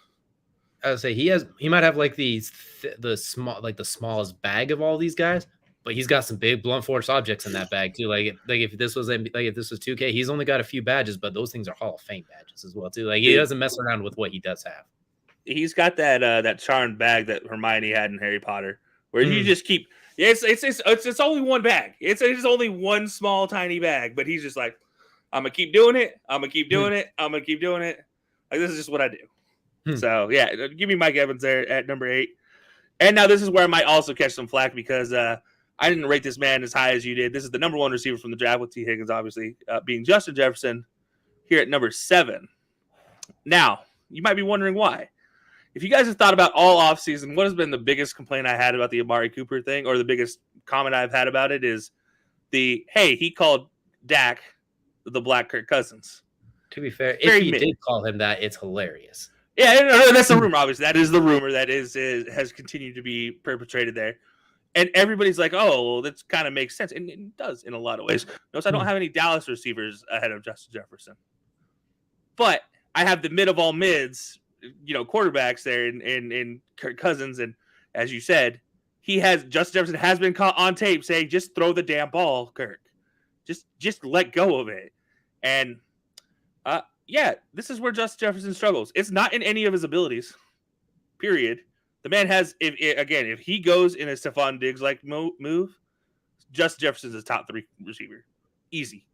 I would say he might have like the smallest bag of all these guys, but he's got some big blunt force objects in that bag too. If this was 2K, he's only got a few badges, but those things are Hall of Fame badges as well too. Like, he doesn't mess around with what he does have. He's got that charmed bag that Hermione had in Harry Potter, where you just keep. Yeah, it's only one bag. It's only one small tiny bag, but he's just like, I'm gonna keep doing it. I'm gonna keep doing it. I'm gonna keep doing it. Like this is just what I do. So yeah, give me Mike Evans there at number 8. And now this is where I might also catch some flack because I didn't rate this man as high as you did. This is the number 1 receiver from the draft with T. Higgins, obviously, being Justin Jefferson here at number 7. Now, you might be wondering why. If you guys have thought about all offseason, what has been the biggest complaint I had about the Amari Cooper thing, or the biggest comment I've had about it is hey, he called Dak the Black Kirk Cousins. To be fair, if he did call him that, it's hilarious. Yeah, no, that's the rumor, obviously. That is the rumor that has continued to be perpetrated there. And everybody's like, oh, well, that kind of makes sense. And it does in a lot of ways. Notice I don't have any Dallas receivers ahead of Justin Jefferson. But I have the mid of all mids, quarterbacks there in Kirk Cousins. And as you said, Justin Jefferson has been caught on tape saying, just throw the damn ball, Kirk. Just let go of it. And yeah, this is where Justin Jefferson struggles. It's not in any of his abilities, period. The man has, if he goes in a Stephon Diggs-like move, Justin Jefferson's a top 3 receiver. Easy,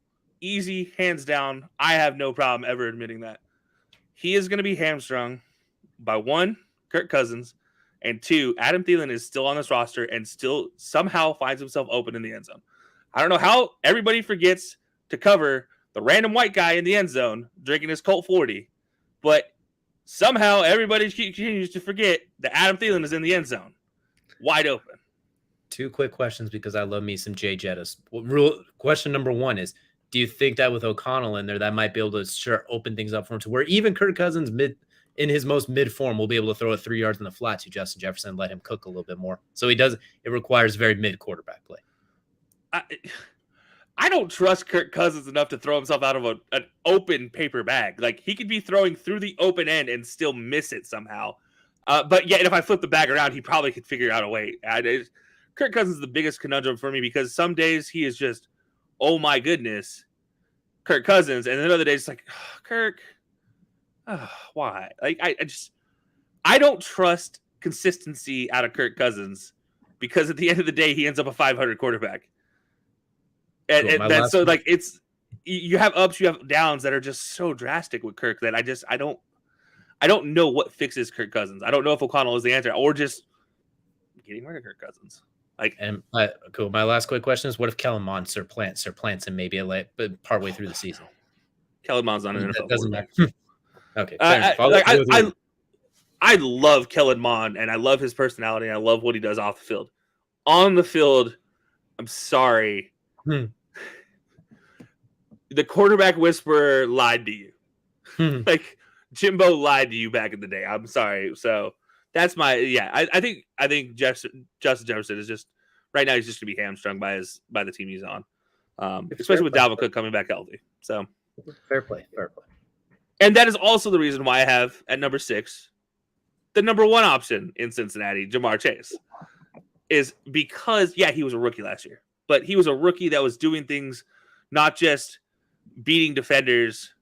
hands down. I have no problem ever admitting that. He is going to be hamstrung by 1, Kirk Cousins, and 2, Adam Thielen is still on this roster and still somehow finds himself open in the end zone. I don't know how everybody forgets to cover the random white guy in the end zone drinking his Colt 40, but somehow everybody continues to forget that Adam Thielen is in the end zone, wide open. 2 quick questions because I love me some Jay Jettis. Question number 1 is, do you think that with O'Connell in there, that might be able to open things up for him to where even Kirk Cousins in his most mid form will be able to throw it 3 yards in the flat to Justin Jefferson and let him cook a little bit more? So it requires very mid quarterback play. I don't trust Kirk Cousins enough to throw himself out of an open paper bag. Like, he could be throwing through the open end and still miss it somehow. But yet, if I flip the bag around, he probably could figure out a way. Kirk Cousins is the biggest conundrum for me because some days he is just, oh my goodness, Kirk Cousins. And then other days it's like, oh, Kirk, why? Like, I don't trust consistency out of Kirk Cousins because at the end of the day, he ends up a 500 quarterback. And that's so like you have ups, you have downs that are just so drastic with Kirk that I don't know what fixes Kirk Cousins. I don't know if O'Connell is the answer or just getting rid of Kirk Cousins. Cool. My last quick question is: what if Kellen Mond surplants him maybe but partway through the season? Kellen Mond's not an NFL quarterback. Okay. I love Kellen Mond and I love his personality. And I love what he does off the field. On the field, I'm sorry. The quarterback whisperer lied to you. Like Jimbo lied to you back in the day. I'm sorry. So that's I think Justin Jefferson is just right now he's just gonna be hamstrung by the team he's on. Especially with Dalvin Cook coming back healthy. So fair play. And that is also the reason why I have at number 6 the number 1 option in Cincinnati, JaMarr Chase. Is because he was a rookie last year. But he was a rookie that was doing things, not just beating defenders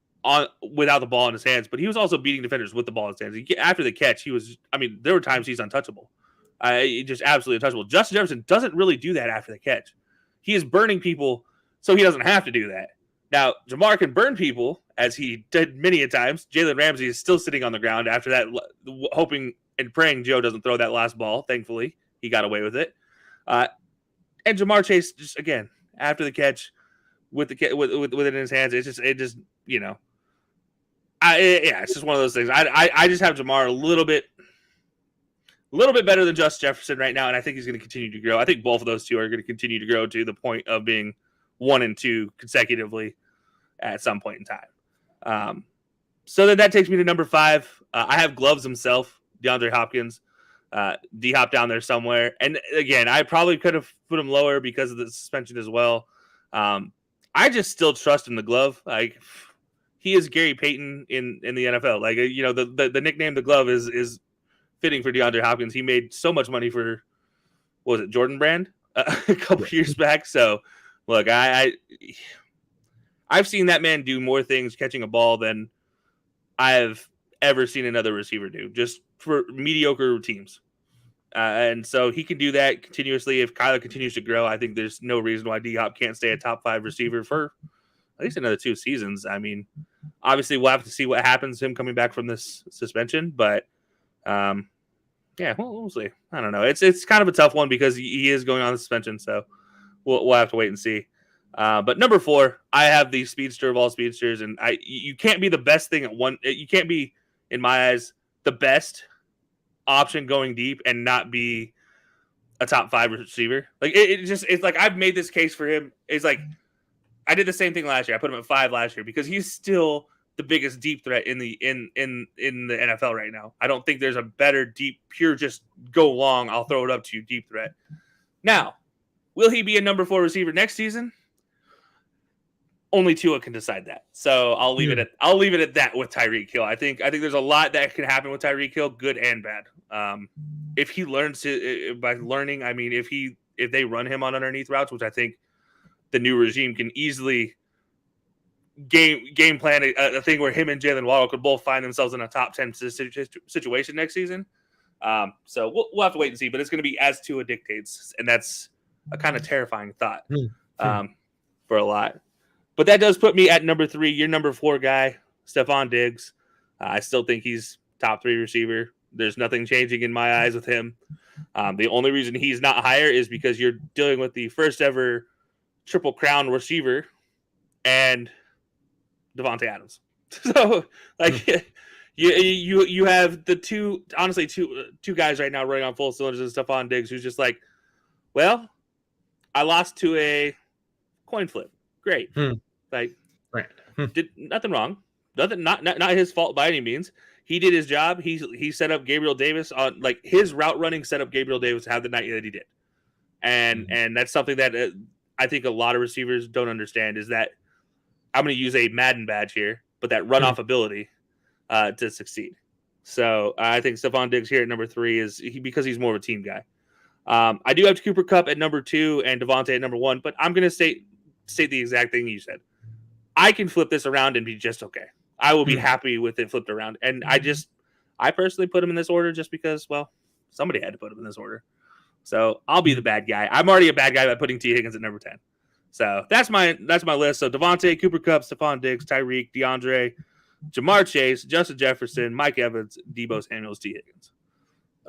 without the ball in his hands, but he was also beating defenders with the ball in his hands. After the catch, there were times he's untouchable. Just absolutely untouchable. Justin Jefferson doesn't really do that after the catch. He is burning people, so he doesn't have to do that. Now, JaMarr can burn people, as he did many a times. Jalen Ramsey is still sitting on the ground after that, hoping and praying Joe doesn't throw that last ball. Thankfully, he got away with it. And JaMarr Chase, just again after the catch, with it in his hands, it's just it's just one of those things. I just have JaMarr a little bit better than Justin Jefferson right now, and I think he's going to continue to grow. I think both of those two are going to continue to grow to the point of being 1 and 2 consecutively at some point in time. So then that takes me to number 5. I have Gloves himself, DeAndre Hopkins. D-Hop down there somewhere. And again, I probably could have put him lower because of the suspension as well. I just still trust in the glove. Like, he is Gary Payton in the NFL. Like, the nickname the glove is fitting for DeAndre Hopkins. He made so much money for, what was it, Jordan Brand a couple years back. So look, I've seen that man do more things catching a ball than I've ever seen another receiver do, just for mediocre teams. And so he can do that continuously. If Kyler continues to grow, I think there's no reason why D-Hop can't stay a top 5 receiver for at least another 2 seasons. I mean, obviously we'll have to see what happens to him coming back from this suspension, but yeah, we'll see. I don't know. It's kind of a tough one because he is going on suspension, so we'll have to wait and see. But number 4, I have the speedster of all speedsters, and you can't be the best thing at one. You can't be, in my eyes, the best option going deep and not be a top 5 receiver. Like it's like I've made this case for him. It's like I did the same thing last year. I put him at 5 last year because he's still the biggest deep threat in the NFL right now. I don't think there's a better deep, pure, just go long, I'll throw it up to you deep threat. Now, will he be a number 4 receiver next season? Only Tua can decide that. So I'll leave it at that with Tyreek Hill. I think there's a lot that can happen with Tyreek Hill, good and bad. If he learns to by learning, I mean, if they run him on underneath routes, which I think the new regime can easily game plan a thing where him and Jalen Waddle could both find themselves in a top 10 situation next season. So we'll have to wait and see, but it's going to be as Tua dictates, and that's a kind of terrifying thought for a lot. But that does put me at number 3. Your number 4 guy, Stephon Diggs. I still think he's top 3 receiver. There's nothing changing in my eyes with him. The only reason he's not higher is because you're dealing with the first ever Triple Crown receiver and Devontae Adams. So, like, you have the two guys right now running on full cylinders, and Stephon Diggs, who's just like, well, I lost to a coin flip. Great. Like, right. Did nothing wrong. Nothing, not his fault by any means. He did his job. He set up Gabriel Davis on, like, his route running set up Gabriel Davis to have the night that he did. And that's something that I think a lot of receivers don't understand, is that I'm going to use a Madden badge here, but that runoff ability to succeed. So I think Stephon Diggs here at number 3 because he's more of a team guy. I do have Cooper Kupp at number 2 and Devontae at number 1, but I'm going to state the exact thing you said. I can flip this around and be just okay. I will be happy with it flipped around. And I personally put him in this order just because, well, somebody had to put him in this order. So I'll be the bad guy. I'm already a bad guy by putting T. Higgins at number 10. So that's my list. So Devontae, Cooper Kupp, Stephon Diggs, Tyreek, DeAndre, JaMarr Chase, Justin Jefferson, Mike Evans, Deebo Samuel, T. Higgins.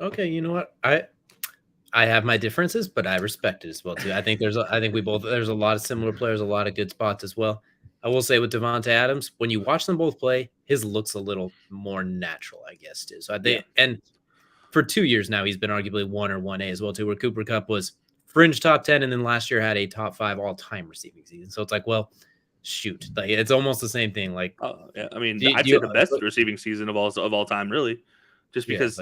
Okay, you know what? I have my differences, but I respect it as well too. I think there's a lot of similar players, a lot of good spots as well. I will say with Devontae Adams, when you watch them both play, his looks a little more natural, I guess, too. So and for 2 years now, he's been arguably 1 or 1A as well too, where Cooper Kupp was fringe top 10, and then last year had a top 5 all-time receiving season. So it's like, well, shoot, like it's almost the same thing. Like, yeah, I mean, I'd say the best receiving season of all time, really, just because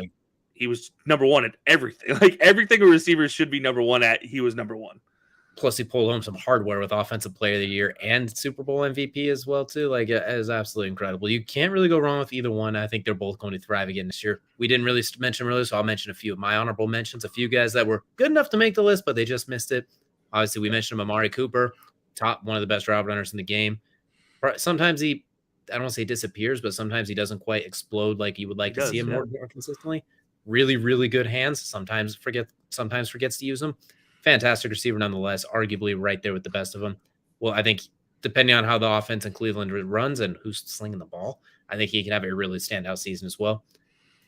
he was number 1 at everything. Like everything a receiver should be number 1 at, he was number 1. Plus, he pulled home some hardware with Offensive Player of the Year and Super Bowl MVP as well, too. Like, it is absolutely incredible. You can't really go wrong with either one. I think they're both going to thrive again this year. We didn't really mention earlier, so I'll mention a few of my honorable mentions. A few guys that were good enough to make the list, but they just missed it. Obviously, we mentioned Amari Cooper, one of the best route runners in the game. Sometimes I don't want to say disappears, but sometimes he doesn't quite explode like you would like to see him more consistently. Really, really good hands. Sometimes forgets to use them. Fantastic receiver nonetheless, arguably right there with the best of them. Well, I think depending on how the offense in Cleveland runs and who's slinging the ball, I think he can have a really standout season as well.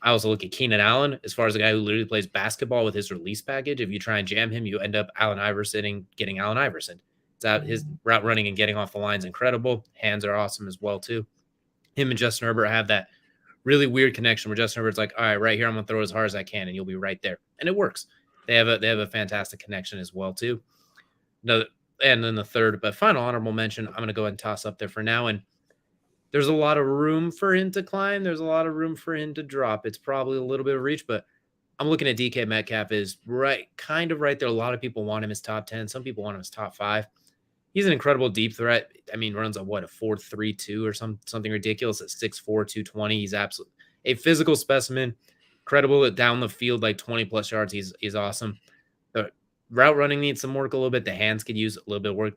I also look at Keenan Allen as far as a guy who literally plays basketball with his release package. If you try and jam him, you end up Allen Iverson getting Allen Iverson. It's out, his route running and getting off the line is incredible. Hands are awesome as well, too. Him and Justin Herbert have that really weird connection where Justin Herbert's like, all right, right here, I'm going to throw as hard as I can, and you'll be right there. And it works. They have a fantastic connection as well, too. And then the third, but final honorable mention, I'm going to go ahead and toss up there for now. And there's a lot of room for him to climb. There's a lot of room for him to drop. It's probably a little bit of reach, but I'm looking at DK Metcalf is kind of right there. A lot of people want him as top 10. Some people want him as top 5. He's an incredible deep threat. I mean, runs a 4.32 or something ridiculous at 6'4", 220. He's absolutely a physical specimen. Incredible at down the field, like 20 plus yards. He's awesome. The route running needs some work a little bit. The hands could use a little bit of work.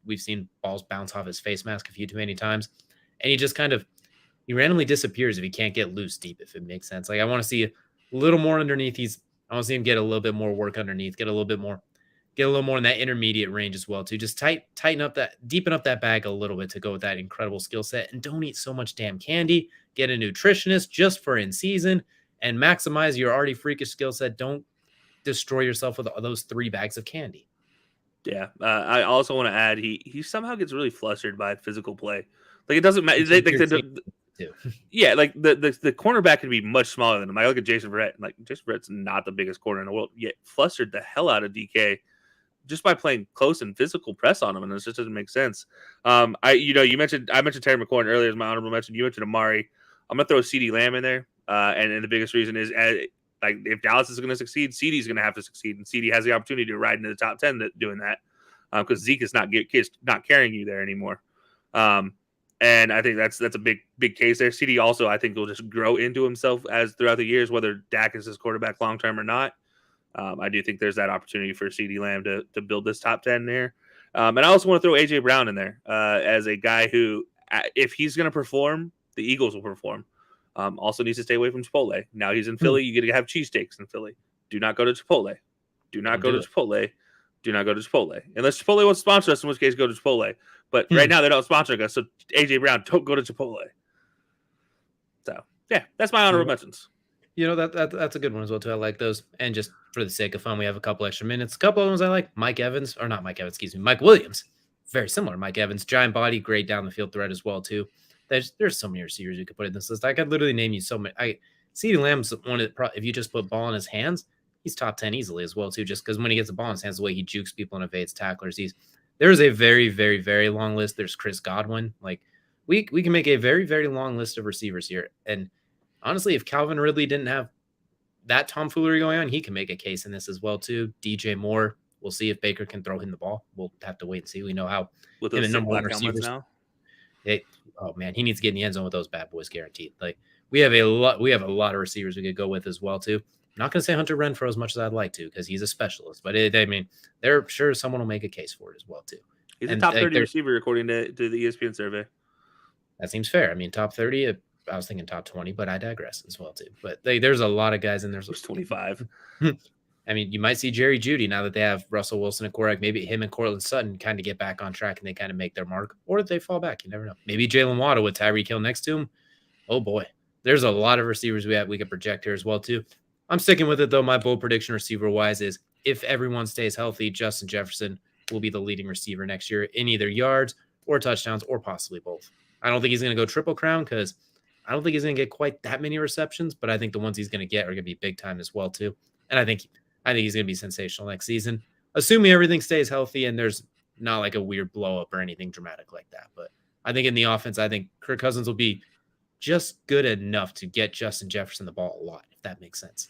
We've seen balls bounce off his face mask a few too many times. And he just he randomly disappears if he can't get loose deep, if it makes sense. Like, I want to see a little more underneath. I want to see him get a little bit more work underneath, get a little more in that intermediate range as well too. Just deepen up that bag a little bit to go with that incredible skill set, and don't eat so much damn candy. Get a nutritionist just for in season and maximize your already freakish skill set. Don't destroy yourself with those 3 bags of candy. Yeah, I also want to add he somehow gets really flustered by physical play. Like it doesn't matter. Yeah, like the cornerback can be much smaller than him. I look at Jason Verrett, like Jason Verrett's not the biggest corner in the world, yet flustered the hell out of DK just by playing close and physical press on him, and it just doesn't make sense. I mentioned Terry McLaurin earlier as my honorable mention. You mentioned Amari. I'm gonna throw CeeDee Lamb in there, and the biggest reason is like if Dallas is going to succeed, CeeDee's going to have to succeed, and CeeDee has the opportunity to ride into the top 10 doing that because Zeke is not carrying you there anymore. And I think that's a big case there. CeeDee also I think will just grow into himself as throughout the years, whether Dak is his quarterback long term or not. I do think there's that opportunity for CeeDee Lamb to build this top 10 there. And I also want to throw AJ Brown in there as a guy who, if he's going to perform, the Eagles will perform. Also needs to stay away from Chipotle. Now he's in Philly. You get to have cheesesteaks in Philly. Do not go to Chipotle. Do not go to Chipotle. Do not go to Chipotle. Unless Chipotle wants to sponsor us, in which case go to Chipotle. But right now they're not sponsoring us. So AJ Brown, don't go to Chipotle. So yeah, that's my honorable mentions. That's a good one as well too. I like those. And just for the sake of fun, we have a couple extra minutes. A couple of ones I like. Mike Williams. Very similar. Mike Evans, giant body, great down the field threat as well too. There's so many receivers you could put in this list. I could literally name you so many. CeeDee Lamb's one of the, if you just put ball in his hands, he's top 10 easily as well too. Just because when he gets the ball in his hands, the way he jukes people and evades tacklers, there's a very, very, very long list. There's Chris Godwin. Like we can make a very, very long list of receivers here. And honestly, if Calvin Ridley didn't have that tomfoolery going on, he can make a case in this as well too. DJ Moore. We'll see if Baker can throw him the ball. We'll have to wait and see. We know how with those number one receivers now. Oh man, he needs to get in the end zone with those bad boys guaranteed. Like we have a lot of receivers we could go with as well too. I'm not going to say Hunter Renfrow as much as I'd like to because he's a specialist, but they're sure someone will make a case for it as well too. He's a top 30 receiver according to the ESPN survey. That seems fair. I mean, top 30. I was thinking top 20, but I digress as well too. But there's a lot of guys in there. There's 25. I mean, you might see Jerry Jeudy now that they have Russell Wilson at quarterback. Maybe him and Cortland Sutton kind of get back on track and they kind of make their mark, or they fall back. You never know. Maybe Jalen Waddle with Tyreek Hill next to him. Oh boy, there's a lot of receivers we could project here as well too. I'm sticking with it though. My bold prediction receiver wise is if everyone stays healthy, Justin Jefferson will be the leading receiver next year in either yards or touchdowns or possibly both. I don't think he's going to go triple crown because I don't think he's going to get quite that many receptions, but I think the ones he's going to get are going to be big time as well too. And I think he's going to be sensational next season, assuming everything stays healthy and there's not like a weird blow up or anything dramatic like that. But I think in the offense, I think Kirk Cousins will be just good enough to get Justin Jefferson the ball a lot, if that makes sense.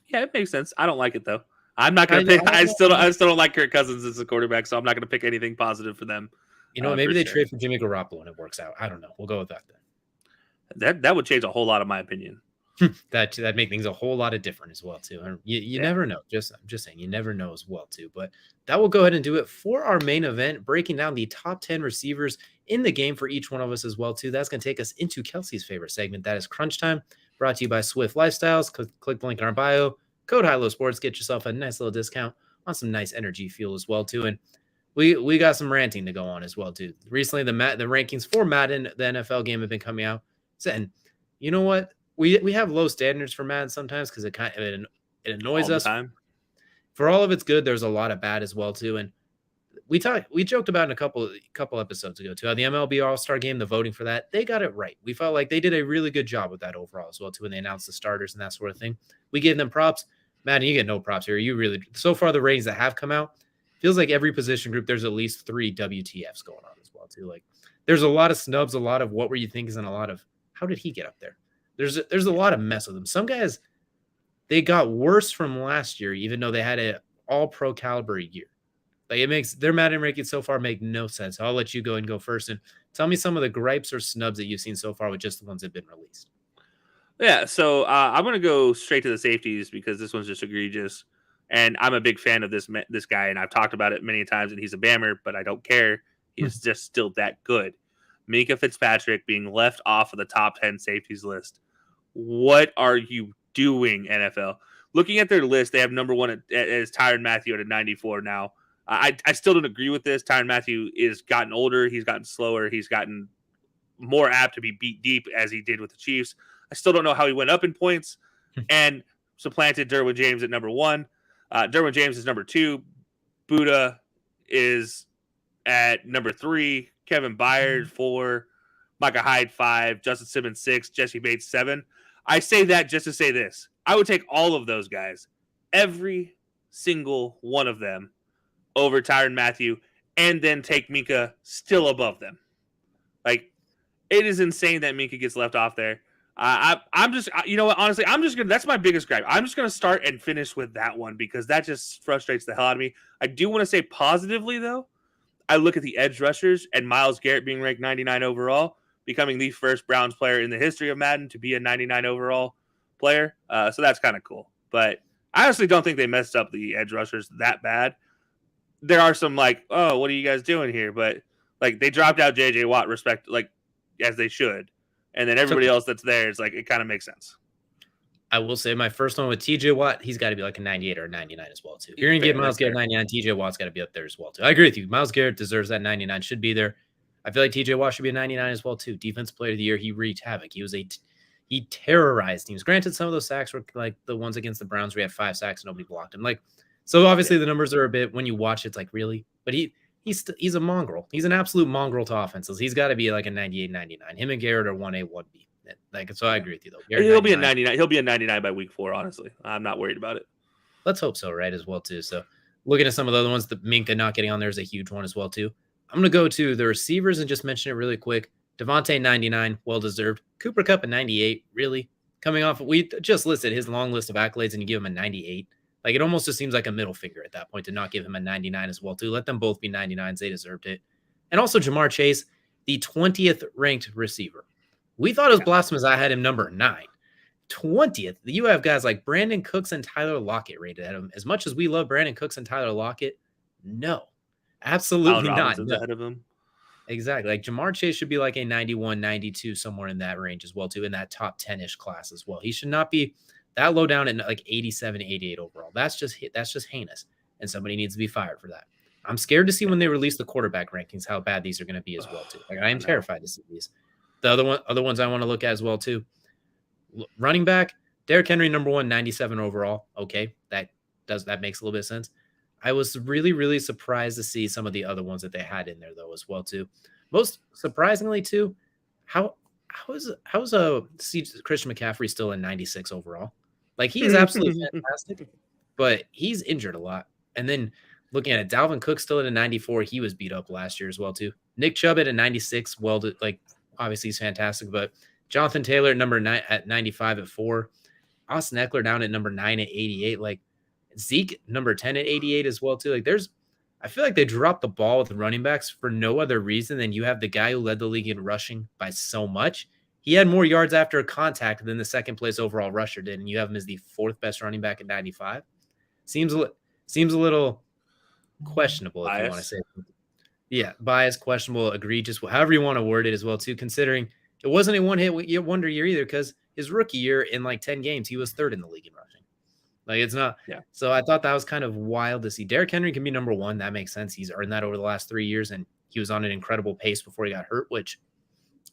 Yeah, it makes sense. I don't like it though. I'm not going to pick. I still don't like Kirk Cousins as a quarterback, so I'm not going to pick anything positive for them. You know, maybe they trade for Jimmy Garoppolo and it works out. I don't know. We'll go with that then. That would change a whole lot of my opinion. that make things a whole lot of different as well too. You never know. I'm just saying you never know as well too. But that will go ahead and do it for our main event, breaking down the top 10 receivers in the game for each one of us as well too. That's going to take us into Kelcey's favorite segment. That is Crunch Time, brought to you by Swift Lifestyles. Click the link in our bio. Code HILO Sports. Get yourself a nice little discount on some nice energy fuel as well too. And we got some ranting to go on as well too. Recently, the rankings for Madden, the NFL game, have been coming out. And you know what? We have low standards for Madden sometimes because it annoys us. Time. For all of its good, there's a lot of bad as well too. And we joked about in a couple episodes ago too how the MLB All-Star Game, the voting for that, they got it right. We felt like they did a really good job with that overall as well too when they announced the starters and that sort of thing. We gave them props. Madden, you get no props here. You really, so far the ratings that have come out, feels like every position group there's at least 3 WTFs going on as well too. Like there's a lot of snubs, a lot of what were you thinking, and a lot of how did he get up there? There's a lot of mess with them. Some guys, they got worse from last year, even though they had an all-pro caliber year. Like it makes their Madden rankings so far make no sense. I'll let you go first and tell me some of the gripes or snubs that you've seen so far with just the ones that have been released. Yeah, so I'm going to go straight to the safeties because this one's just egregious. And I'm a big fan of this guy, and I've talked about it many times, and he's a Bammer, but I don't care. He's just still that good. Minkah Fitzpatrick being left off of the top 10 safeties list. What are you doing, NFL? looking at their list, they have number one as Tyrann Mathieu at 94 now. I still don't agree with this. Tyrann Mathieu is gotten older. He's gotten slower. He's gotten more apt to be beat deep as he did with the Chiefs. I still don't know how he went up in points and supplanted Derwin James at number 1. Derwin James is number 2. Buddha is at number 3. Kevin Byard 4. Micah Hyde 5. Justin Simmons 6. Jesse Bates 7. I say that just to say this. I would take all of those guys, every single one of them, over Tyrann Mathieu, and then take Minka still above them. Like, it is insane that Minka gets left off there. I'm just, you know what, honestly, I'm just going to, that's my biggest gripe. I'm just going to start and finish with that one because that just frustrates the hell out of me. I do want to say positively, though, I look at the edge rushers and Myles Garrett being ranked 99 overall, becoming the first Browns player in the history of Madden to be a 99 overall player. So that's kind of cool. But I honestly don't think they messed up the edge rushers that bad. There are some like, oh, what are you guys doing here? But like they dropped out JJ Watt as they should. And then everybody else that's there is like, it kind of makes sense. I will say my first one with TJ Watt, he's got to be like a 98 or a 99 as well, too. If you're going to get Myles Garrett 99, TJ Watt's got to be up there as well, too. I agree with you. Myles Garrett deserves that 99, should be there. I feel like TJ Watt should be a 99 as well, too. Defensive player of the year, he wreaked havoc. He terrorized teams. Granted, some of those sacks were like the ones against the Browns where he had 5 sacks and nobody blocked him. Like, so obviously the numbers are a bit, when you watch, it's like, really? But he's a mongrel. He's an absolute mongrel to offenses. He's got to be like a 98, 99. Him and Garrett are 1A, 1B. Like, so I agree with you, though. Garrett, he'll be a 99. He'll be a 99 by week 4, honestly. I'm not worried about it. Let's hope so, right, as well, too. So looking at some of the other ones, the Minka not getting on there is a huge one as well, too. I'm going to go to the receivers and just mention it really quick. Devontae, 99, well-deserved. Cooper Kupp, a 98, really. Coming off, we just listed his long list of accolades, and you give him a 98. Like, it almost just seems like a middle finger at that point to not give him a 99 as well, too. Let them both be 99s. They deserved it. And also JaMarr Chase, the 20th ranked receiver. We thought it was blasphemous. I had him number 9. 20th. You have guys like Brandon Cooks and Tyler Lockett rated at him. As much as we love Brandon Cooks and Tyler Lockett, no. Absolutely not. No. Ahead of him. Exactly. Like JaMarr Chase should be like a 91, 92, somewhere in that range as well, too, in that top 10-ish class as well. He should not be that low down at like 87, 88 overall. That's just heinous. And somebody needs to be fired for that. I'm scared to see when they release the quarterback rankings how bad these are going to be as well, too. Like I am terrified to see these. The other ones I want to look at as well, too. Running back, Derrick Henry, number 1, 97 overall. Okay, that makes a little bit of sense. I was really, really surprised to see some of the other ones that they had in there, though, as well, too. Most surprisingly, too, how is Christian McCaffrey still in 96 overall? Like, he is absolutely fantastic, but he's injured a lot. And then looking at it, Dalvin Cook still at a 94. He was beat up last year as well, too. Nick Chubb at a 96. Well, like, obviously he's fantastic, but Jonathan Taylor number 9 at 95 at 4. Austin Eckler down at number 9 at 88. Like, Zeke number 10 at 88 as well, too. Like, I feel like they dropped the ball with the running backs for no other reason than you have the guy who led the league in rushing by so much. He had more yards after contact than the second place overall rusher did, and you have him as the 4th best running back at 95. Seems a little questionable, if you want to say. Yeah, bias, questionable, egregious, however you want to word it as well, too, considering it wasn't a one-hit wonder year either, because his rookie year in like 10 games, he was 3rd in the league in rushing. Like, it's not. Yeah. So I thought that was kind of wild to see. Derrick Henry can be number 1. That makes sense. He's earned that over the last 3 years, and he was on an incredible pace before he got hurt, which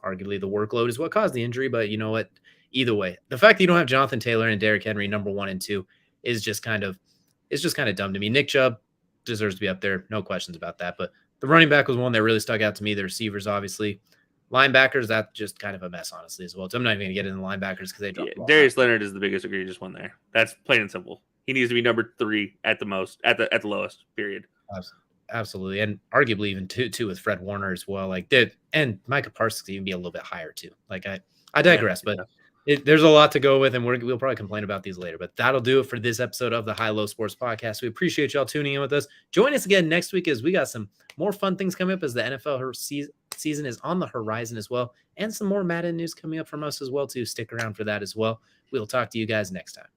arguably the workload is what caused the injury. But you know what? Either way, the fact that you don't have Jonathan Taylor and Derrick Henry number 1 and 2 is just kind of dumb to me. Nick Chubb deserves to be up there. No questions about that. But the running back was one that really stuck out to me. The receivers, obviously. Linebackers, that's just kind of a mess, honestly, as well. So I'm not even going to get into linebackers because they dropped the ball. Darius Leonard is the biggest egregious one there. That's plain and simple. He needs to be number 3 at the the lowest, period. Absolutely. And arguably even two with Fred Warner as well. And Micah Parsons even be a little bit higher, too. Like, I digress, but there's a lot to go with, and we'll probably complain about these later. But that'll do it for this episode of the High Low Sports Podcast. We appreciate y'all tuning in with us. Join us again next week as we got some more fun things coming up as the NFL season is on the horizon as well, and some more Madden news coming up from us as well, too. Stick around for that as well. We'll talk to you guys next time.